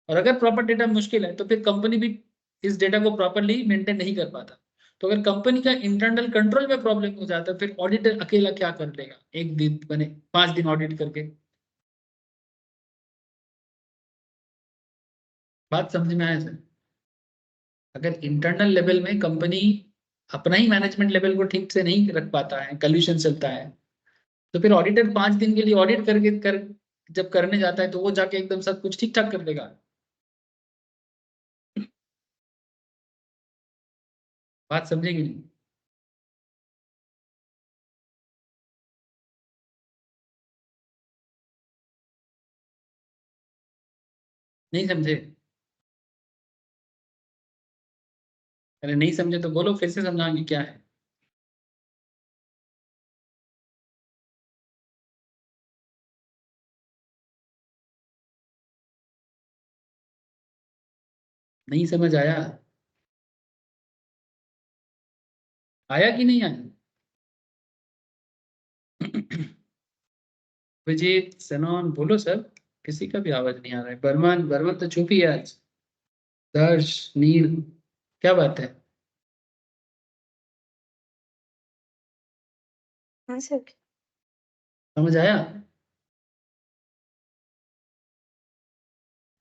और अगर प्रॉपर डेटा मुश्किल है तो फिर कंपनी भी इस डेटा को प्रॉपरली मेंटेन नहीं कर पाता। तो अगर कंपनी का इंटरनल कंट्रोल में प्रॉब्लम हो जाता है फिर ऑडिटर अकेला क्या कर लेगा, एक दिन बने 5 दिन ऑडिट करके। बात समझ में आया सर? अगर इंटरनल लेवल में कंपनी अपना ही मैनेजमेंट लेवल को ठीक से नहीं रख पाता है, कल्यूशन चलता है, तो फिर ऑडिटर 5 दिन के लिए ऑडिट जब करने जाता है तो वो जाके एकदम सब कुछ ठीक ठाक कर देगा। बात समझेगी नहीं? नहीं समझे? अरे नहीं समझे तो बोलो, फिर से समझाएंगे क्या है। नहीं समझ आया? आया कि नहीं आया? विजीत, सनोन, बोलो सर, किसी का भी आवाज नहीं आ रहा है। बर्मन, बर्मन तो चुप ही है आज। दर्श, नील, क्या बात है? हाँ सर। समझ आया?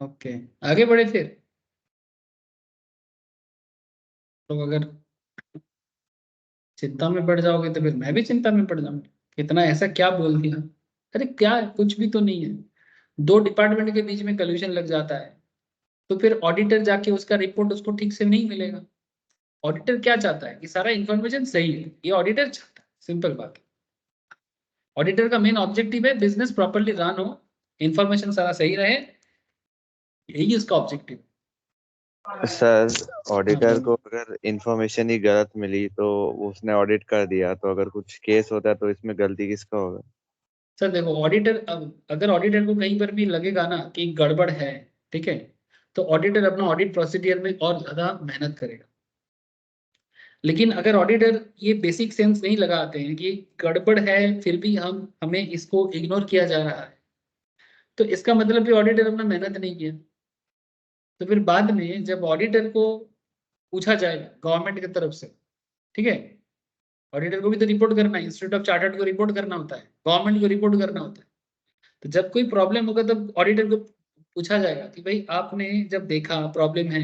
ओके, आगे बढ़े फिर। तो अगर चिंता में पड़ जाओगे तो फिर मैं भी चिंता में पड़ जाऊंगा। इतना ऐसा क्या बोल दिया? अरे क्या, कुछ भी तो नहीं है। दो डिपार्टमेंट के बीच में कल्यूशन लग जाता है तो फिर ऑडिटर जाके उसका रिपोर्ट उसको ठीक से नहीं मिलेगा। ऑडिटर क्या चाहता है कि सारा इंफॉर्मेशन सही है, ये ऑडिटर चाहता है, सिंपल बात है। ऑडिटर का मेन ऑब्जेक्टिव है बिजनेस प्रॉपर्ली रन हो, इंफॉर्मेशन सारा सही रहे, यही उसका ऑब्जेक्टिव। सर ऑडिटर हाँ, को अगर इंफॉर्मेशन ही गलत मिली तो उसने ऑडिट कर दिया, तो अगर कुछ केस होता है तो इसमें गलती किसका होगा? सर देखो ऑडिटर, अगर ऑडिटर को कहीं पर भी लगेगा ना कि गड़बड़ है, ठीक है, तो ऑडिटर अपना ऑडिट प्रोसीडियर में और ज्यादा मेहनत करेगा। लेकिन अगर ऑडिटर ये बेसिक सेंस नहीं लगाते हैं कि गड़बड़ है फिर भी हमें इसको इग्नोर किया जा रहा है, तो इसका मतलब कि ऑडिटर अपना मेहनत नहीं किया। तो फिर बाद में जब ऑडिटर को पूछा जाएगा गवर्नमेंट की तरफ से, ठीक है, ऑडिटर को भी तो रिपोर्ट करना है, इंस्टीट्यूट ऑफ चार्टर्ड को रिपोर्ट करना होता है, गवर्नमेंट को रिपोर्ट करना होता है। तो जब कोई प्रॉब्लम होगा तब ऑडिटर को पूछा जाएगा कि भाई आपने जब देखा प्रॉब्लम है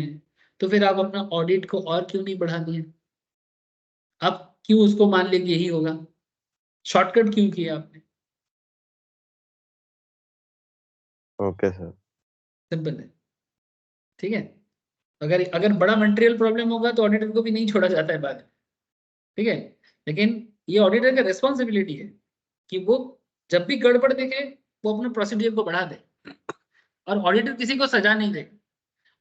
तो फिर आप अपना ऑडिट को और क्यों नहीं बढ़ा दिए, आप क्यों उसको मान लें कि यही होगा, शॉर्टकट क्यों किया आपने? Okay sir. सिंपल है, ठीक है। अगर अगर बड़ा मटेरियल प्रॉब्लम होगा तो ऑडिटर को भी नहीं छोड़ा जाता है बाद में, ठीक है। लेकिन ये ऑडिटर का रिस्पॉन्सिबिलिटी है कि वो जब भी गड़बड़ देखे वो अपने प्रोसीजर को बढ़ा दे, और ऑडिटर किसी को सजा नहीं देगा।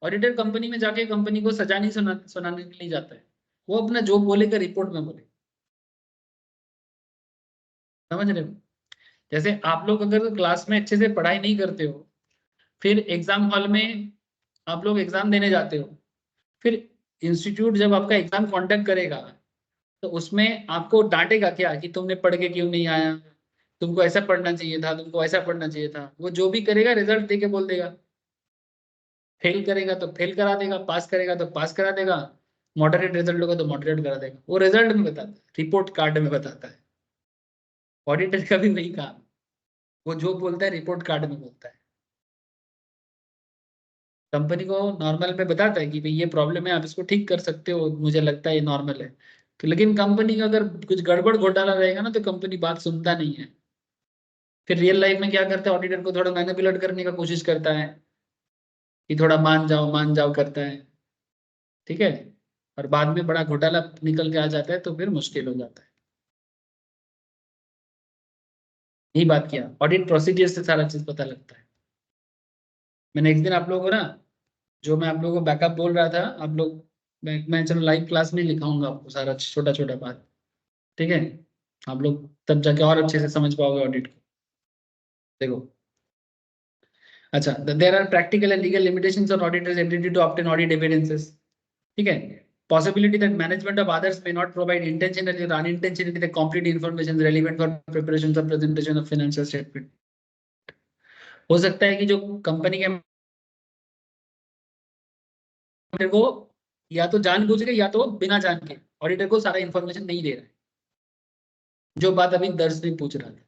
ऑडिटर कंपनी में जाके कंपनी को सजा नहीं सुनाने के लिए जाता है, वो अपना जो बोलेगा रिपोर्ट में बोले। समझ रहे हो? जैसे आप लोग अगर क्लास में अच्छे से पढ़ाई नहीं करते हो, फिर एग्जाम हॉल में आप लोग एग्जाम देने जाते हो, फिर इंस्टीट्यूट जब आपका एग्जाम कांटेक्ट करेगा तो उसमें आपको डांटेगा क्या कि तुमने पढ़ के क्यों नहीं आया, तुमको ऐसा पढ़ना चाहिए था, तुमको ऐसा पढ़ना चाहिए था। वो जो भी करेगा रिजल्ट दे के बोल देगा। फेल करेगा तो फेल करा देगा, पास करेगा तो पास करा देगा, मॉडरेट रिजल्ट होगा तो मॉडरेट करा देगा। वो रिजल्ट में बताता है, रिपोर्ट कार्ड में बताता है। ऑडिटर का भी वही काम, वो जो बोलता है रिपोर्ट कार्ड में बोलता है। कंपनी को नॉर्मल में बताता है कि भाई ये प्रॉब्लम है, आप इसको ठीक कर सकते हो, मुझे लगता है ये नॉर्मल है। तो लेकिन कंपनी का अगर कुछ गड़बड़ घोटाला रहेगा ना तो कंपनी बात सुनता नहीं है। फिर रियल लाइफ में क्या करता है, ऑडिटर को थोड़ा मैनिपुलेट करने का कोशिश करता है कि थोड़ा मान जाओ करता है, ठीक है। और बाद में बड़ा घोटाला निकल के आ जाता है तो फिर मुश्किल हो जाता है। यही बात किया, ऑडिट प्रोसीजर से सारा चीज पता लगता है। मैंने एक दिन आप लोगों को ना, जो मैं आप लोगों को बैकअप बोल रहा था, आप लोग मैं चलो लाइव क्लास में लिखाऊंगा आपको सारा छोटा छोटा बात, ठीक है। आप लोग तब जाके और अच्छे से समझ पाओगे ऑडिट को। देखो, अच्छा, there are practical and legal limitations on auditor's ability to obtain audit evidences, ठीक है। Possibility that management of others may not provide intentionally or unintentionally the complete information relevant for preparation or presentation of financial statement. हो सकता है कि जो company के auditor को या तो जानबूझ के या तो बिना जान के ऑडिटर को सारा इंफॉर्मेशन नहीं दे रहा है, जो बात अभी दर्श ने पूछ रहा था,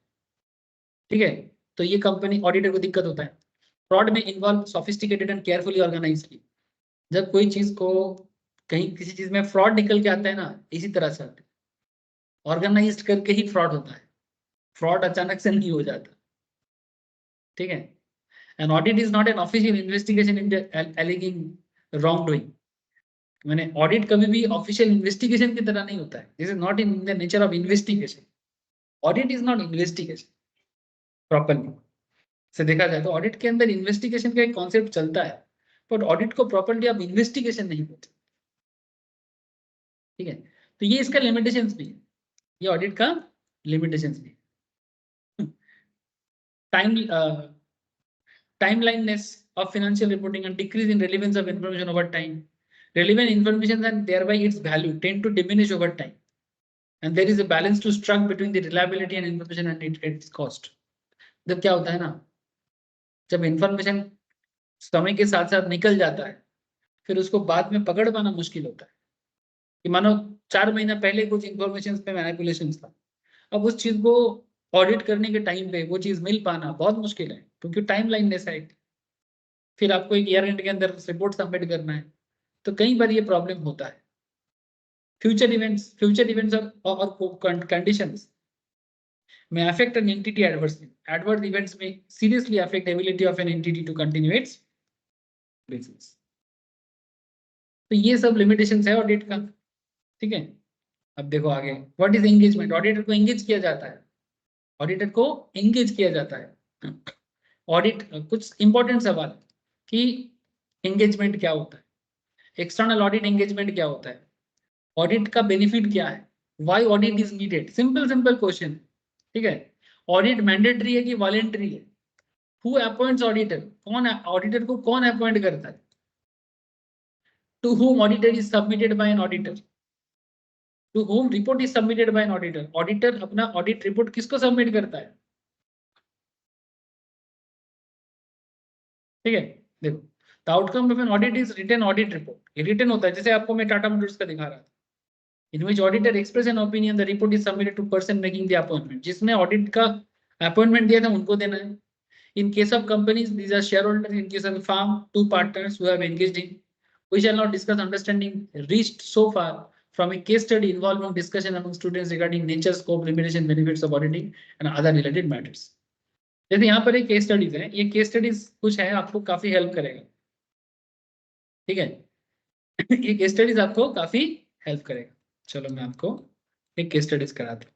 ठीक है। तो ये कंपनी ऑडिटर को दिक्कत होता है। फ्रॉड में involve sophisticated and carefully organised. जब कोई चीज को कहीं किसी चीज में फ्रॉड निकल के आता है ना, इसी तरह से ऑर्गेनाइज्ड करके ही फ्रॉड होता है। फ्रॉड अचानक से नहीं हो जाता, ठीक है। An audit is not an official investigation in alleging wrongdoing. मैंने ऑडिट कभी भी ऑफिशियल इन्वेस्टिगेशन की तरह नहीं होता है। This is not in the nature of investigation. Audit is not investigation properly से देखा जाए तो ऑडिट के अंदर इन्वेस्टिगेशन का एक कॉन्सेप्ट चलता है, बट ऑडिट को प्रॉपरली आप इन्वेस्टिगेशन नहीं बोलते, ठीक है। तो ये इसका लिमिटेशंस भी है, ये ऑडिट का लिमिटेशंस भी है। Time timeliness of financial reporting and decrease in relevance of information over time. Relevant information and thereby its value tend to diminish over time. And there is a balance to strike between the reliability and information and its cost. जब क्या होता है ना, जब information समय के साथ साथ निकल जाता है, फिर उसको बाद में पकड़ पाना मुश्किल होता है। कि मानो 4 महीना पहले कुछ इंफॉर्मेशन पे मैनिपुलेशन था, अब उस चीज को ऑडिट करने के टाइम पे वो चीज मिल पाना बहुत मुश्किल है, क्योंकि टाइम लाइननेस है। फिर आपको एक ईयर एंड के अंदर रिपोर्ट सबमिट करना है, तो कई बार ये प्रॉब्लम होता है। फ्यूचर इवेंट्स और conditions may affect an entity adversely. Adverse events may seriously affect the ability of an entity to continue its business. तो ये सब लिमिटेशंस है ऑडिट का, ठीक है। अब देखो आगे, व्हाट इज एंगेजमेंट। ऑडिटर को एंगेज किया जाता है, ऑडिटर को एंगेज किया जाता है। ऑडिट कुछ इंपॉर्टेंट सवाल कि एंगेजमेंट क्या होता है, एक्सटर्नल ऑडिट एंगेजमेंट क्या होता है, ऑडिट का बेनिफिट क्या है, why audit is needed. Simple question, ठीक है। ऑडिट मैंडेटरी है कि वॉलेंटरी है, हु अपॉइंट्स ऑडिटर, कौन ऑडिटर को कौन अपॉइंट करता है, to whom auditor is submitted by an auditor, to whom report is submitted by an auditor. Auditor अपना ऑडिट रिपोर्ट किसको सबमिट करता है, ठीक है। देखो, the outcome of an audit is written audit report. ये रिटन होता है, जैसे आपको मैं टाटा मोटर्स का दिखा रहा था, in which auditor express an opinion, the report is submitted to person making the appointment. जिसने ऑडिट का अपॉइंटमेंट दिया था उनको देना है। In case of companies, these are shareholders. In case of the firm, 2 partners who have engaged in. We shall not discuss understanding reached so far from a case study involving discussion among students regarding nature, scope, limitation, benefits of auditing and other related matters. जैसे यहाँ पर एक case studies है, ये case studies कुछ है आपको काफी हेल्प करेगा, ठीक है। ये केस स्टडीज आपको काफी हेल्प करेगा। चलो मैं आपको एक केस स्टडीज कराता हूँ,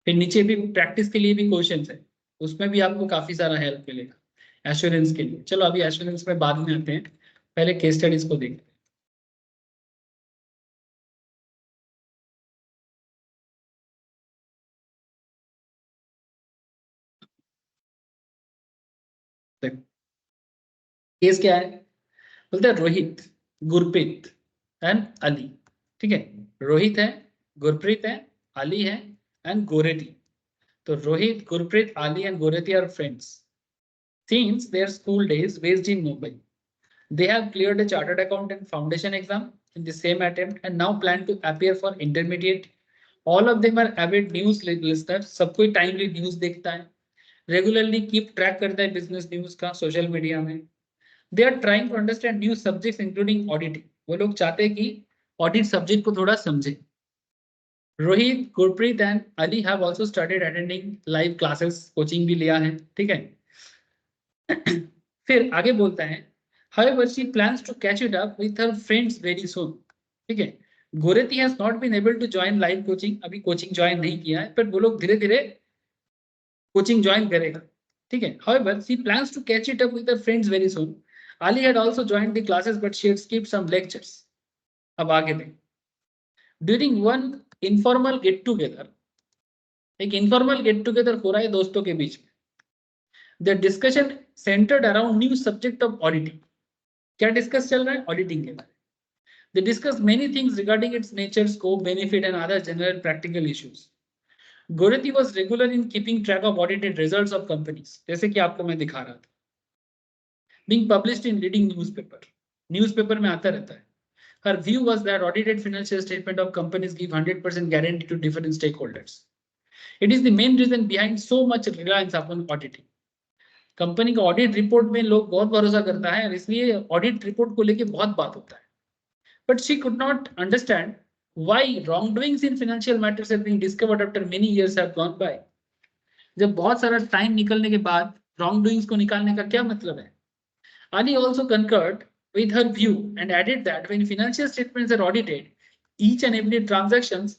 फिर नीचे भी प्रैक्टिस के लिए भी क्वेश्चंस है, उसमें भी आपको काफी सारा हेल्प मिलेगा एश्योरेंस के लिए। चलो अभी एश्योरेंस में बाद में आते हैं, पहले केस स्टडीज को देखते हैं। केस क्या है, बोलते हैं रोहित, गुरप्रीत एंड अली, ठीक है। रोहित है, गुरप्रीत है, अली है एंड गोरेती। तो Rohit, Gurpreet, Ali and Goretti are friends since their school days based in Mumbai. They have cleared a chartered accountant foundation exam in the same attempt and now plan to appear for intermediate. All of them are avid news listeners. सब कोई timely news देखता है, regularly keep track करता है business news का social media में। They are trying to understand new subjects including auditing. वो लोग चाहते हैं कि audit subject को थोड़ा समझे। Rohit, Gurpreet and Ali have also started attending live classes, coaching भी लिया है, ठीक है। फिर आगे बोलता है however she plans to catch it up with her friends very soon, ठीक है। गोरेती has not been able to join live coaching, अभी कोचिंग ज्वाइन नहीं किया है, पर वो लोग धीरे धीरे कोचिंग ज्वाइन करेगा, ठीक है। however she plans to catch it up with her friends very soon. Ali had also joined the classes but she had skipped some lectures. अब आगे देख, during one informal get together, एक informal get together हो रहा है दोस्तों के बीच में, the discussion centred around new subject of auditing. क्या डिस्कस चल रहा है, ऑडिटिंग के बारे में। They discuss many things regarding its nature, scope, benefit and other general practical issues. Goretti was regular in keeping track of audited results of companies, जैसे कि आपको मैं दिखा रहा था, being published in leading newspaper, newspaper में आता रहता है। Her view was that audited financial statement of companies give 100% guarantee to different stakeholders. It is the main reason behind so much reliance upon auditing. Company का audit report में लोग बहुत भरोसा करता है और इसलिए ऑडिट रिपोर्ट को लेके बहुत बात होता है। But she could not understand why wrongdoings in financial matters have been discovered after many years have gone by. जब बहुत सारा टाइम निकलने के बाद रॉन्गडूइंग्स को निकालने का क्या मतलब है। Ali also concurred with her view and added that when financial statements are audited, each and every transactions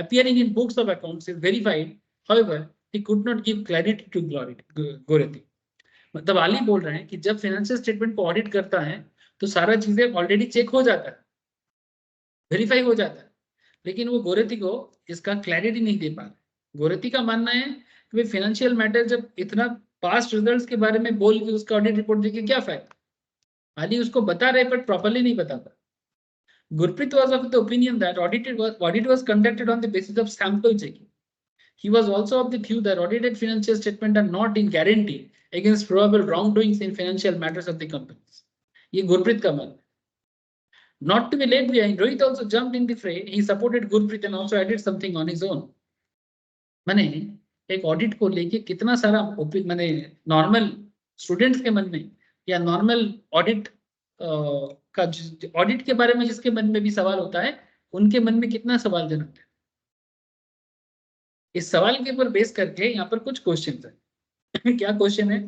appearing in books of accounts is verified. However, he could not give clarity to Goretti. मतलब आली बोल रहे हैं कि जब financial statement को audit करता है तो सारा चीजें ऑलरेडी चेक हो जाता है, वेरीफाई हो जाता है, लेकिन वो गोरेती को इसका क्लैरिटी नहीं दे पा रहे। गोरेती का मानना है कि भाई फाइनेंशियल मैटर जब इतना पास्ट रिजल्ट्स के बारे में बोल के उसका ऑडिट रिपोर्ट देके क्या फायदा। आली उसको बता रहे बट प्रॉपर्ली नहीं बताता। Gurpreet was of the opinion that audit was conducted on the basis of sample checking. He was also of the view that audited financial statements are not in guarantee against probable wrongdoings in financial matters of the companies. ये गुरप्रीत का मन है। Not to be left behind, Rohit also jumped in the fray. He supported Gurpreet and also added something on his own. माने एक audit को लेके कितना सारा माने नॉर्मल स्टूडेंट्स के मन में या नॉर्मल ऑडिट का ऑडिट के बारे में जिसके मन में भी सवाल होता है, उनके मन में कितना सवाल जनक है। इस सवाल के ऊपर बेस करके यहाँ पर कुछ क्वेश्चन है। क्या क्वेश्चन है,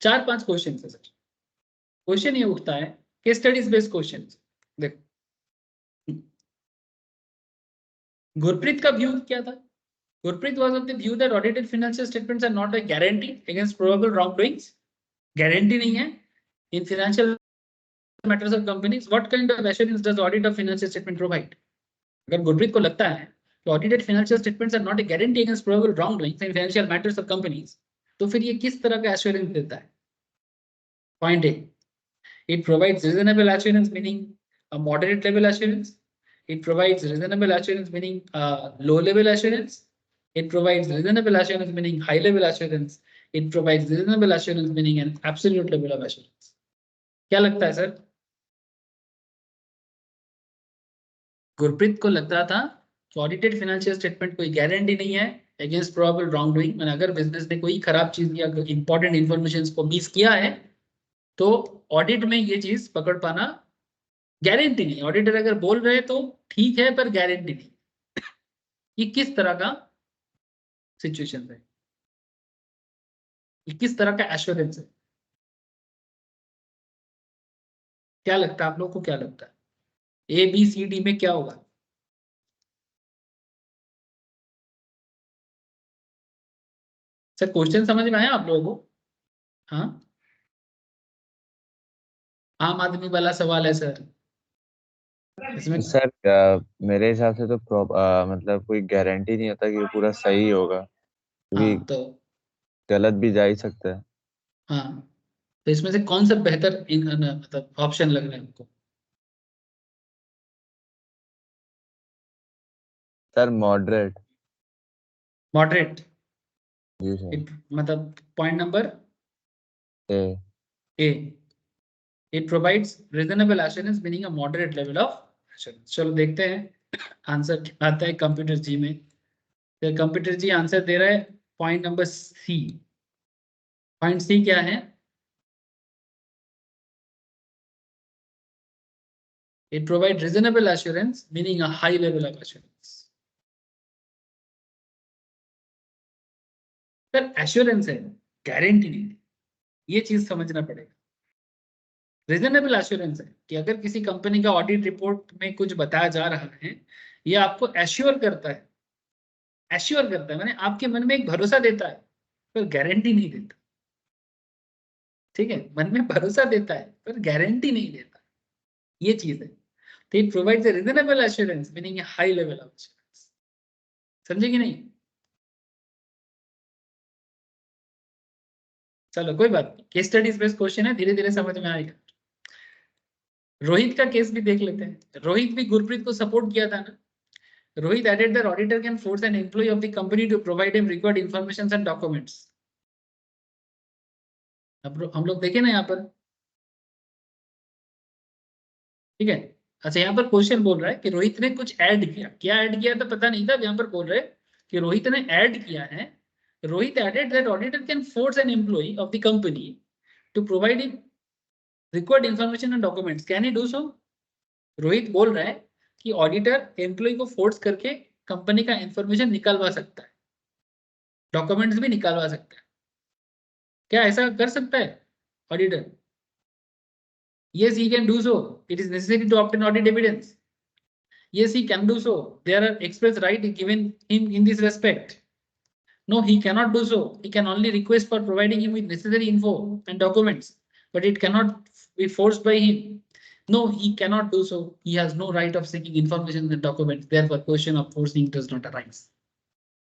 4-5 क्वेश्चन है सर। क्वेश्चन ये उठता है, केस स्टडीज बेस्ड क्वेश्चन। देखो गुरप्रीत का व्यू क्या था। Gurpreet was of the view that audited financial statements are not a guarantee against probable wrongdoings. Guarantee नहीं है in financial matters of companies. What kind of assurance does audit of financial statement provide? अगर गुरप्रीत को लगता है कि audited financial statements are not a guarantee against probable wrongdoings in financial matters of companies, तो फिर ये किस तरह का assurance देता है? Point A, it provides reasonable assurance meaning a moderate level assurance. It provides reasonable assurance meaning low level assurance. It provides reasonable assurance meaning high level assurance. It provides reasonable assurance meaning an absolute level of assurance. क्या लगता है sir? Gurpreet को लगता था कि audited financial statement कोई guarantee नहीं है अगेंस्ट प्रोबेबल रॉन्ग डूइंग। मैंने अगर बिजनेस ने कोई खराब चीज या इंपॉर्टेंट इंफॉर्मेशन को मिस किया है तो ऑडिट में ये चीज पकड़ पाना गारंटी नहीं। ऑडिटर अगर बोल रहे तो ठीक है पर गारंटी नहीं। ये किस तरह का सिचुएशन है, ये किस तरह का एश्योरेंस है? क्या लगता है आप लोग को, क्या लगता है ABCD में क्या होगा? सर क्वेश्चन समझ में आया आप लोगों को? हाँ, आम आदमी वाला सवाल है सर इसमें। सर मेरे हिसाब से तो मतलब कोई गारंटी नहीं होता कि वो पूरा सही होगा, क्योंकि हाँ तो गलत भी जा ही सकता है। हाँ, तो इसमें से कौन सा बेहतर मतलब ऑप्शन लग रहा है आपको? Sir moderate. मॉडरेट, जी सर। मतलब point number A. A, it provides reasonable assurance meaning a moderate level of assurance। चलो देखते हैं आंसर क्या आता है कंप्यूटर जी में। तो कंप्यूटर जी आंसर दे रहा है point number C। Point C क्या है? It provides reasonable assurance meaning a high level of assurance। Sir assurance है, गारंटी नहीं है, ये चीज समझना पड़ेगा। रीजनेबल एश्योरेंस है कि अगर किसी कंपनी का ऑडिट रिपोर्ट में कुछ बताया जा रहा है, ये आपको एश्योर करता है, एश्योर करता है माने आपके मन में एक भरोसा देता है, पर गारंटी नहीं देता। ठीक है, मन में भरोसा देता है पर गारंटी नहीं देता, ये चीज है। तो it provides a reasonable assurance meaning A high level of assurance. समझे कि नहीं? चलो कोई बात नहीं, केस स्टडीज बेस्ड क्वेश्चन है, धीरे धीरे समझ में आएगा। रोहित का केस भी देख लेते हैं। रोहित भी गुरप्रीत को सपोर्ट किया था ना। Rohit added that auditor can force an employee of the company to provide him required information and documents। अब हम लोग देखें ना यहाँ पर, ठीक है। अच्छा यहाँ पर क्वेश्चन बोल रहा है कि रोहित ने कुछ ऐड किया, क्या ऐड किया था पता नहीं था, यहाँ पर बोल रहे हैं कि रोहित ने ऐड किया है। Rohit added that auditor can force an employee of the company to provide him required information and documents। Can he do so? Rohit बोल रहा है कि ऑडिटर एम्प्लॉय को फोर्स करके कंपनी का इंफॉर्मेशन निकलवा सकता है, डॉक्यूमेंट्स भी निकलवा सकता है। क्या ऐसा कर सकता है auditor? Yes, he can do so. It is necessary to obtain audit evidence. Yes, he can do so. There are express rights given him in this respect. No, he cannot do so. He can only request for providing him with necessary info and documents, but it cannot be forced by him. No, he cannot do so. He has no right of seeking information and documents. Therefore, question of forcing does not arise।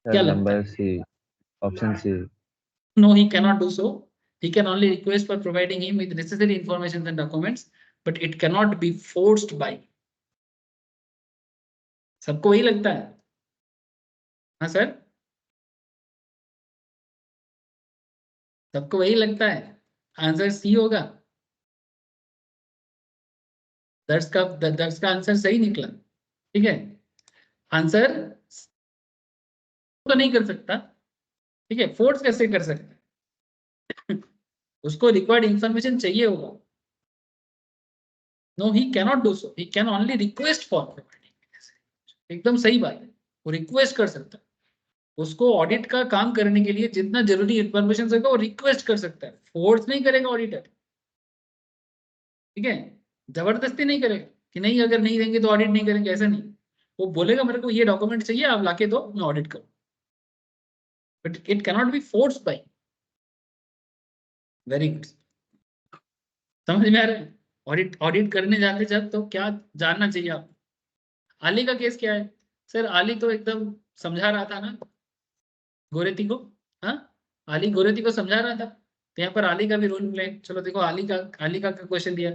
क्या लगता number है? C, option C. No, he cannot do so. He can only request for providing him with necessary information and documents, but it cannot be forced by। सबको वही लगता है? हाँ sir, सबको वही लगता है, आंसर सी होगा। दर्श का आंसर सही निकला, ठीक है। आंसर तो नहीं कर सकता, ठीक है, फोर्स कैसे कर सकता है? उसको रिक्वायर्ड इंफॉर्मेशन चाहिए होगा। No, he cannot do so, he can only request for providing. एकदम सही बात है, वो रिक्वेस्ट कर सकता है। उसको ऑडिट का काम करने के लिए जितना जरूरी इंफॉर्मेशन होगा वो रिक्वेस्ट कर सकता है, फोर्स नहीं करेगा ऑडिटर। ठीक है, जबरदस्ती नहीं करेगा कि नहीं अगर नहीं देंगे तो ऑडिट नहीं करेंगे, ऐसा नहीं। वो बोलेगा मेरे को ये डॉक्यूमेंट चाहिए, आप लाके दो, मैं ऑडिट करूँ, but it cannot be force by. Very good, समझ में आ रहा है? ऑडिट ऑडिट करने जाते जब तो क्या जानना चाहिए आप? आली का केस क्या है? सर आली तो एकदम समझा रहा था ना गोरेती को। हाँ, आली गोरेती को समझा रहा था, तो यहाँ पर आली का भी रोल प्ले। चलो देखो आली का क्वेश्चन दिया।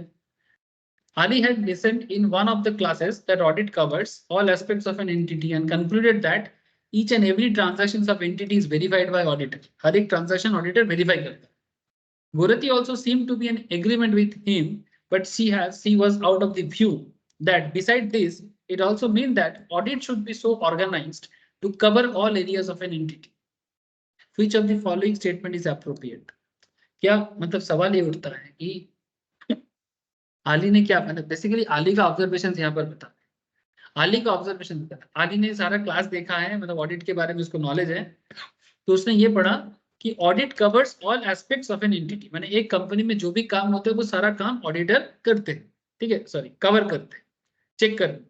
Ali had listened in one of the classes that audit covers all aspects of an entity and concluded that each and every transactions of entity is verified by auditor। हर एक transaction auditor verify करता है। Gorati also seemed to be in agreement with him, but she was out of the view that beside this, it also means that audit should be so organized to cover all areas of an entity। Which of the following statement is appropriate? क्या मतलब सवाल ये उठता है कि आली ने क्या, मतलब बेसिकली आली का ऑब्जर्वेशन यहाँ पर बता। आली का ऑब्जर्वेशन था, आली ने सारा क्लास देखा है, मतलब ऑडिट के बारे में उसको नॉलेज है, तो उसने ये पढ़ा कि audit covers all aspects of an entity, माने एक कंपनी में जो भी काम होता है वो सारा काम ऑडिटर करते हैं, ठीक है, सॉरी कवर करते हैं, चेक करते हैं,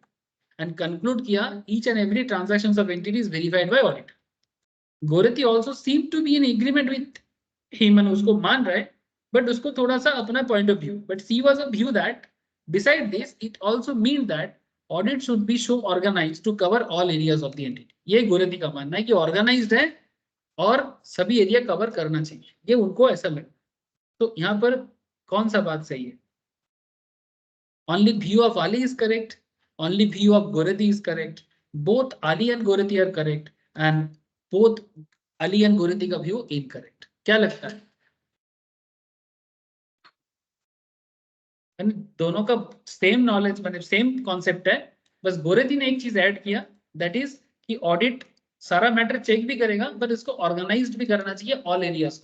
एंड कंक्लूड किया each and every transactions of entity is verified by auditor. Gorti also seem to be in agreement with him, उसको मान रहा है, बट उसको थोड़ा सा अपना point of view, but she was a view that beside this it also means that audit should be so organized to cover all areas of the entity। ये गोरती का मानना है कि ऑर्गेनाइज्ड है और सभी एरिया कवर करना चाहिए, ये उनको ऐसा लगा। तो यहाँ पर कौन सा बात सही है? Only view of Ali is correct, only view of Gorti is correct, both Ali and Gorti are correct, and both Ali and Gorti का व्यू इनकरेक्ट। क्या लगता है? दोनों का सेम नॉलेज, मतलब सेम कॉन्सेप्ट है, बस गोरती ने एक चीज ऐड किया, दैट इज कि ऑडिट सारा मैटर चेक भी करेगा, बट इसको ऑर्गेनाइज्ड भी करना चाहिए ऑल एरियाज।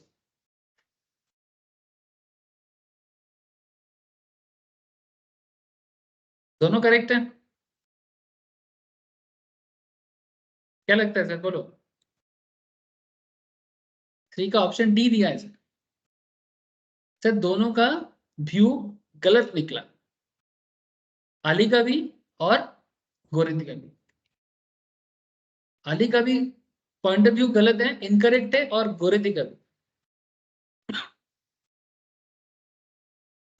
दोनों करेक्ट है? क्या लगता है सर, बोलो। 3 का ऑप्शन डी दिया है सर। सर दोनों का व्यू गलत निकला, आली का भी और गोरती का भी। आली का भी पॉइंट ऑफ व्यू गलत है, इनकरेक्ट है, और गोरती का भी।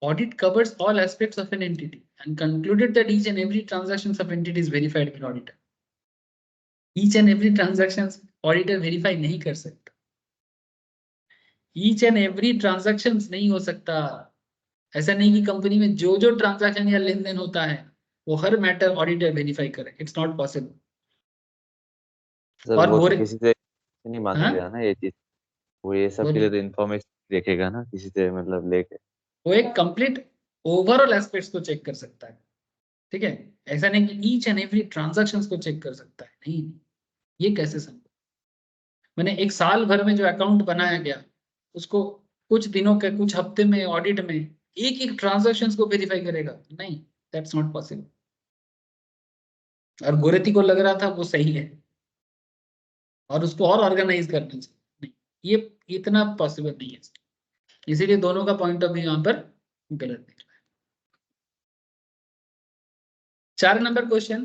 Audit covers all aspects of an entity and concluded that each and every transactions of entity is verified by auditor। Each and every transactions auditor verify नहीं कर सकता, each and every transactions नहीं हो सकता। ऐसा नहीं कि कंपनी में जो जो ट्रांजैक्शन या लेन देन होता है वो हर मैटर ऑडिटर वेरीफाई करे, इट्स नॉट पॉसिबल। सर और वो तो गोरे, किसी से नहीं हाँ मांगेगा ना ये चीज, वो ये सब के बोलिए, लिए तो इन्फॉर्मेशन देखेगा ना किसी से, मतलब लेके। वो एक कंप्लीट ओवरऑल एस्पेक्ट्स को चेक कर सकता है, ठीक है, ऐसा नहीं कि ईच एंड एवरी ट्रांजैक्शंस को चेक कर सकता है, नहीं, ये कैसे संभव? मैंने एक साल भर में जो अकाउंट बनाया गया उसको कुछ दिनों के, कुछ हफ्ते में ऑडिट में एक एक ट्रांजैक्शंस को वेरीफाई करेगा? नहीं, दैट्स नॉट पॉसिबल। और गोरेती को लग रहा था वो सही है और उसको और ऑर्गेनाइज करना चाहिए, नहीं, ये इतना पॉसिबल नहीं है, इसीलिए दोनों का पॉइंट ऑफ व्यू यहाँ पर गलत निकला। 4 number question,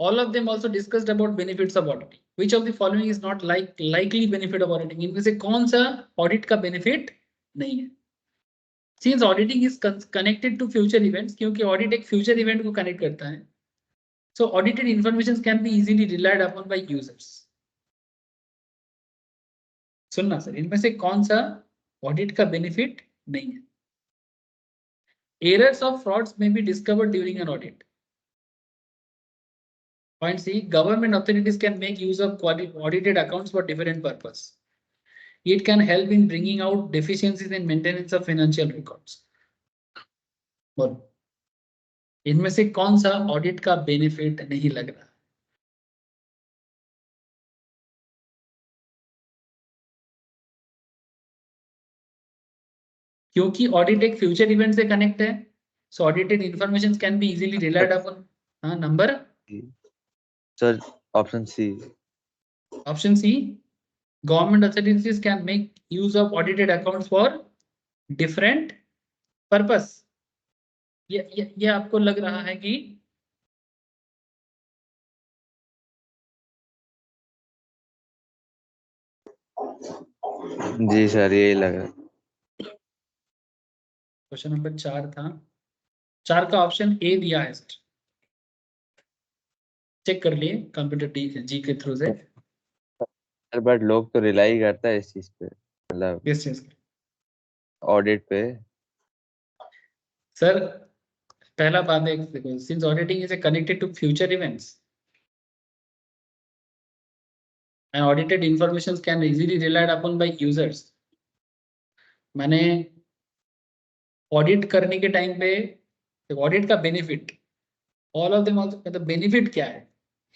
all of them also discussed about benefits of auditing, which of the following is not likely benefit of auditing? इनमें से कौन सा ऑडिट का बेनिफिट नहीं है? Since auditing is connected to future events, क्योंकि ऑडिट एक future event को कनेक्ट करता है, so audited information can be easily relied upon by users। सुनना सर, इनमें से कौन सा ऑडिट का बेनिफिट नहीं है? Errors of frauds may be discovered during an audit। Point C, government authorities can make use of audited accounts for different purpose। It can help in bringing out deficiencies in maintenance of financial records। बोलो, इनमें से कौन सा audit का benefit नहीं लग रहा? क्योंकि ऑडिट एक फ्यूचर इवेंट से कनेक्ट है, so audited information can be easily relied upon. हाँ, number sir option C. Option C, government authorities can make use of audited accounts for different purpose. ये आपको लग रहा है कि जी सर यही लगा। क्वेश्चन नंबर 4 था, 4 का ऑप्शन ए दिया है सर, चेक कर लिए कंप्यूटर जी के थ्रू से। सर बट लोग तो रिलाई करता है इस चीज पे, मतलब किस चीज? ऑडिट पे। सर पहला बात है, देखो, since auditing is connected to future events and audited information can easily relied upon by users, मैंने ऑडिट करने के टाइम पे ऑडिट का benefit, all of them also, मतलब बेनिफिट क्या है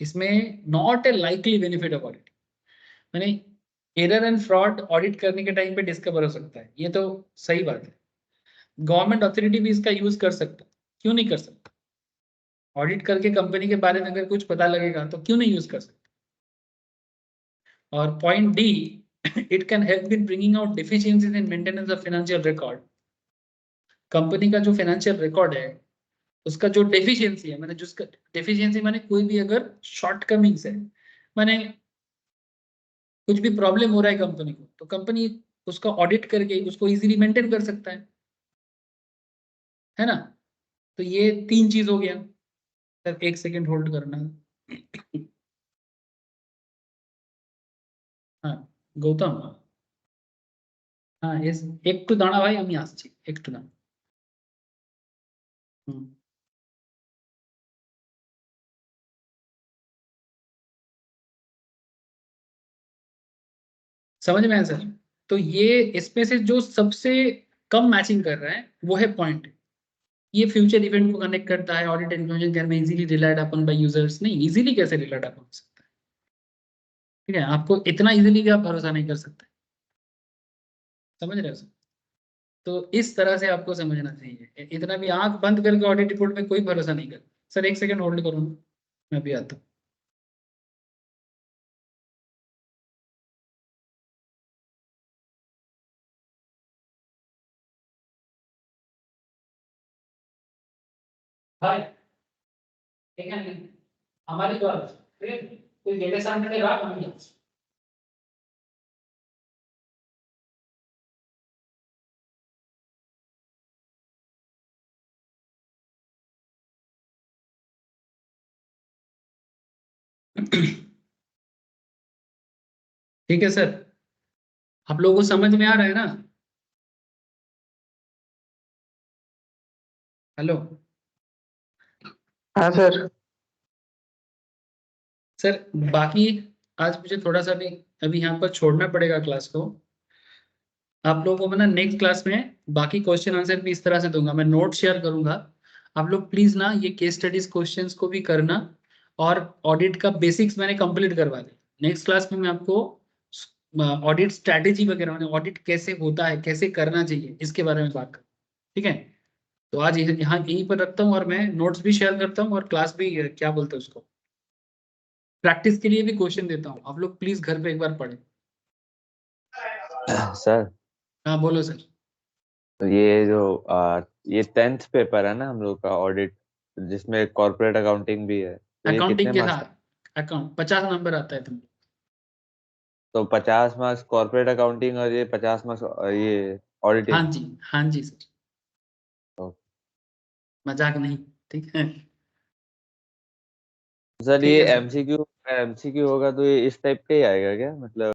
इसमें? Not a likely benefit of audit, मैंने एरर एंड फ्रॉड ऑडिट करने के टाइम पे डिस्कवर हो सकता है, ये तो सही बात है। गवर्नमेंट अथॉरिटी भी इसका यूज कर सकता है, क्यों नहीं कर सकता? ऑडिट करके कंपनी के बारे में अगर कुछ पता लगेगा तो क्यों नहीं यूज कर सकते। और point D, it can help in bringing out deficiencies in maintenance of financial record. Company का जो फाइनेंशियल रिकॉर्ड है उसका जो डेफिशिएंसी है, मैंने जिसका डेफिशिएंसी माने कोई भी अगर शॉर्टकमिंग्स है, माने कुछ भी प्रॉब्लम हो रहा है कंपनी को, तो कंपनी उसका ऑडिट करके उसको इजीली मेंटेन कर सकता है ना। तो ये 3 चीज हो गया सर। 1 सेकेंड होल्ड करना। हाँ गौतम, हाँ একটু দাঁড়া ভাই, আমি আসছি, একটু দাঁড়া। হুম। समझ में आया सर। तो ये इसमें से जो सबसे कम मैचिंग कर रहा है वो है पॉइंट। ये फ्यूचर इवेंट को कनेक्ट करता है, audit information can be easily relied upon bye users. नहीं, इजीली कैसे रिलाइड अपॉन सकता है, ठीक है, आपको इतना इजीली भी आप भरोसा नहीं कर सकते, समझ रहे हो सर। तो इस तरह से आपको समझना चाहिए, इतना भी आंख बंद करके ऑडिट रिपोर्ट में कोई भरोसा नहीं कर। सर 1 सेकेंड होल्ड करो ना, मैं भी आता हूँ। हाय, ठीक है, हमारी द्वारा कोई गेटे सामने रहा नहीं। ठीक है सर, आप लोगों को समझ में आ रहा है ना। हेलो हाँ सर। सर, बाकी आज मुझे थोड़ा सा भी अभी यहाँ पर छोड़ना पड़ेगा क्लास को। आप लोगों को मैं ना नेक्स्ट क्लास में बाकी क्वेश्चन आंसर भी इस तरह से दूंगा, मैं नोट शेयर करूंगा। आप लोग प्लीज ना ये केस स्टडीज क्वेश्चंस को भी करना, और ऑडिट का बेसिक्स मैंने कंप्लीट करवा दिया। नेक्स्ट क्लास में मैं आपको ऑडिट स्ट्रैटेजी वगैरह, ऑडिट कैसे होता है, कैसे करना चाहिए, इसके बारे में बात करूँ, ठीक है। तो आज यहाँ यहीं पर रखता हूँ, और मैं नोट्स भी शेयर करता हूँ और क्लास भी क्या बोलते हैं उसको, प्रैक्टिस के लिए भी क्वेश्चन देता हूँ। आप लोग प्लीज घर पे एक बार पढ़ें। सर हाँ बोलो सर। तो ये जो ये 10th पेपर है ना हम लोग का ऑडिट, जिसमें कॉर्पोरेट अकाउंटिंग भी है, तो ये कितने अकाउंटिंग के मार्क्स का? साथ अकाउंट 50 नंबर आता है तुम। तो 50 मार्क्स कॉर्पोरेट अकाउंटिंग और ये 50 मार्क्स ये हाँ ऑडिटिंग। जी, हाँ जी सर, मजाक नहीं, ठीक है। सर ठीक ये है सर। एमसीक्यू एमसीक्यू होगा तो ये इस टाइप का ही आएगा क्या, मतलब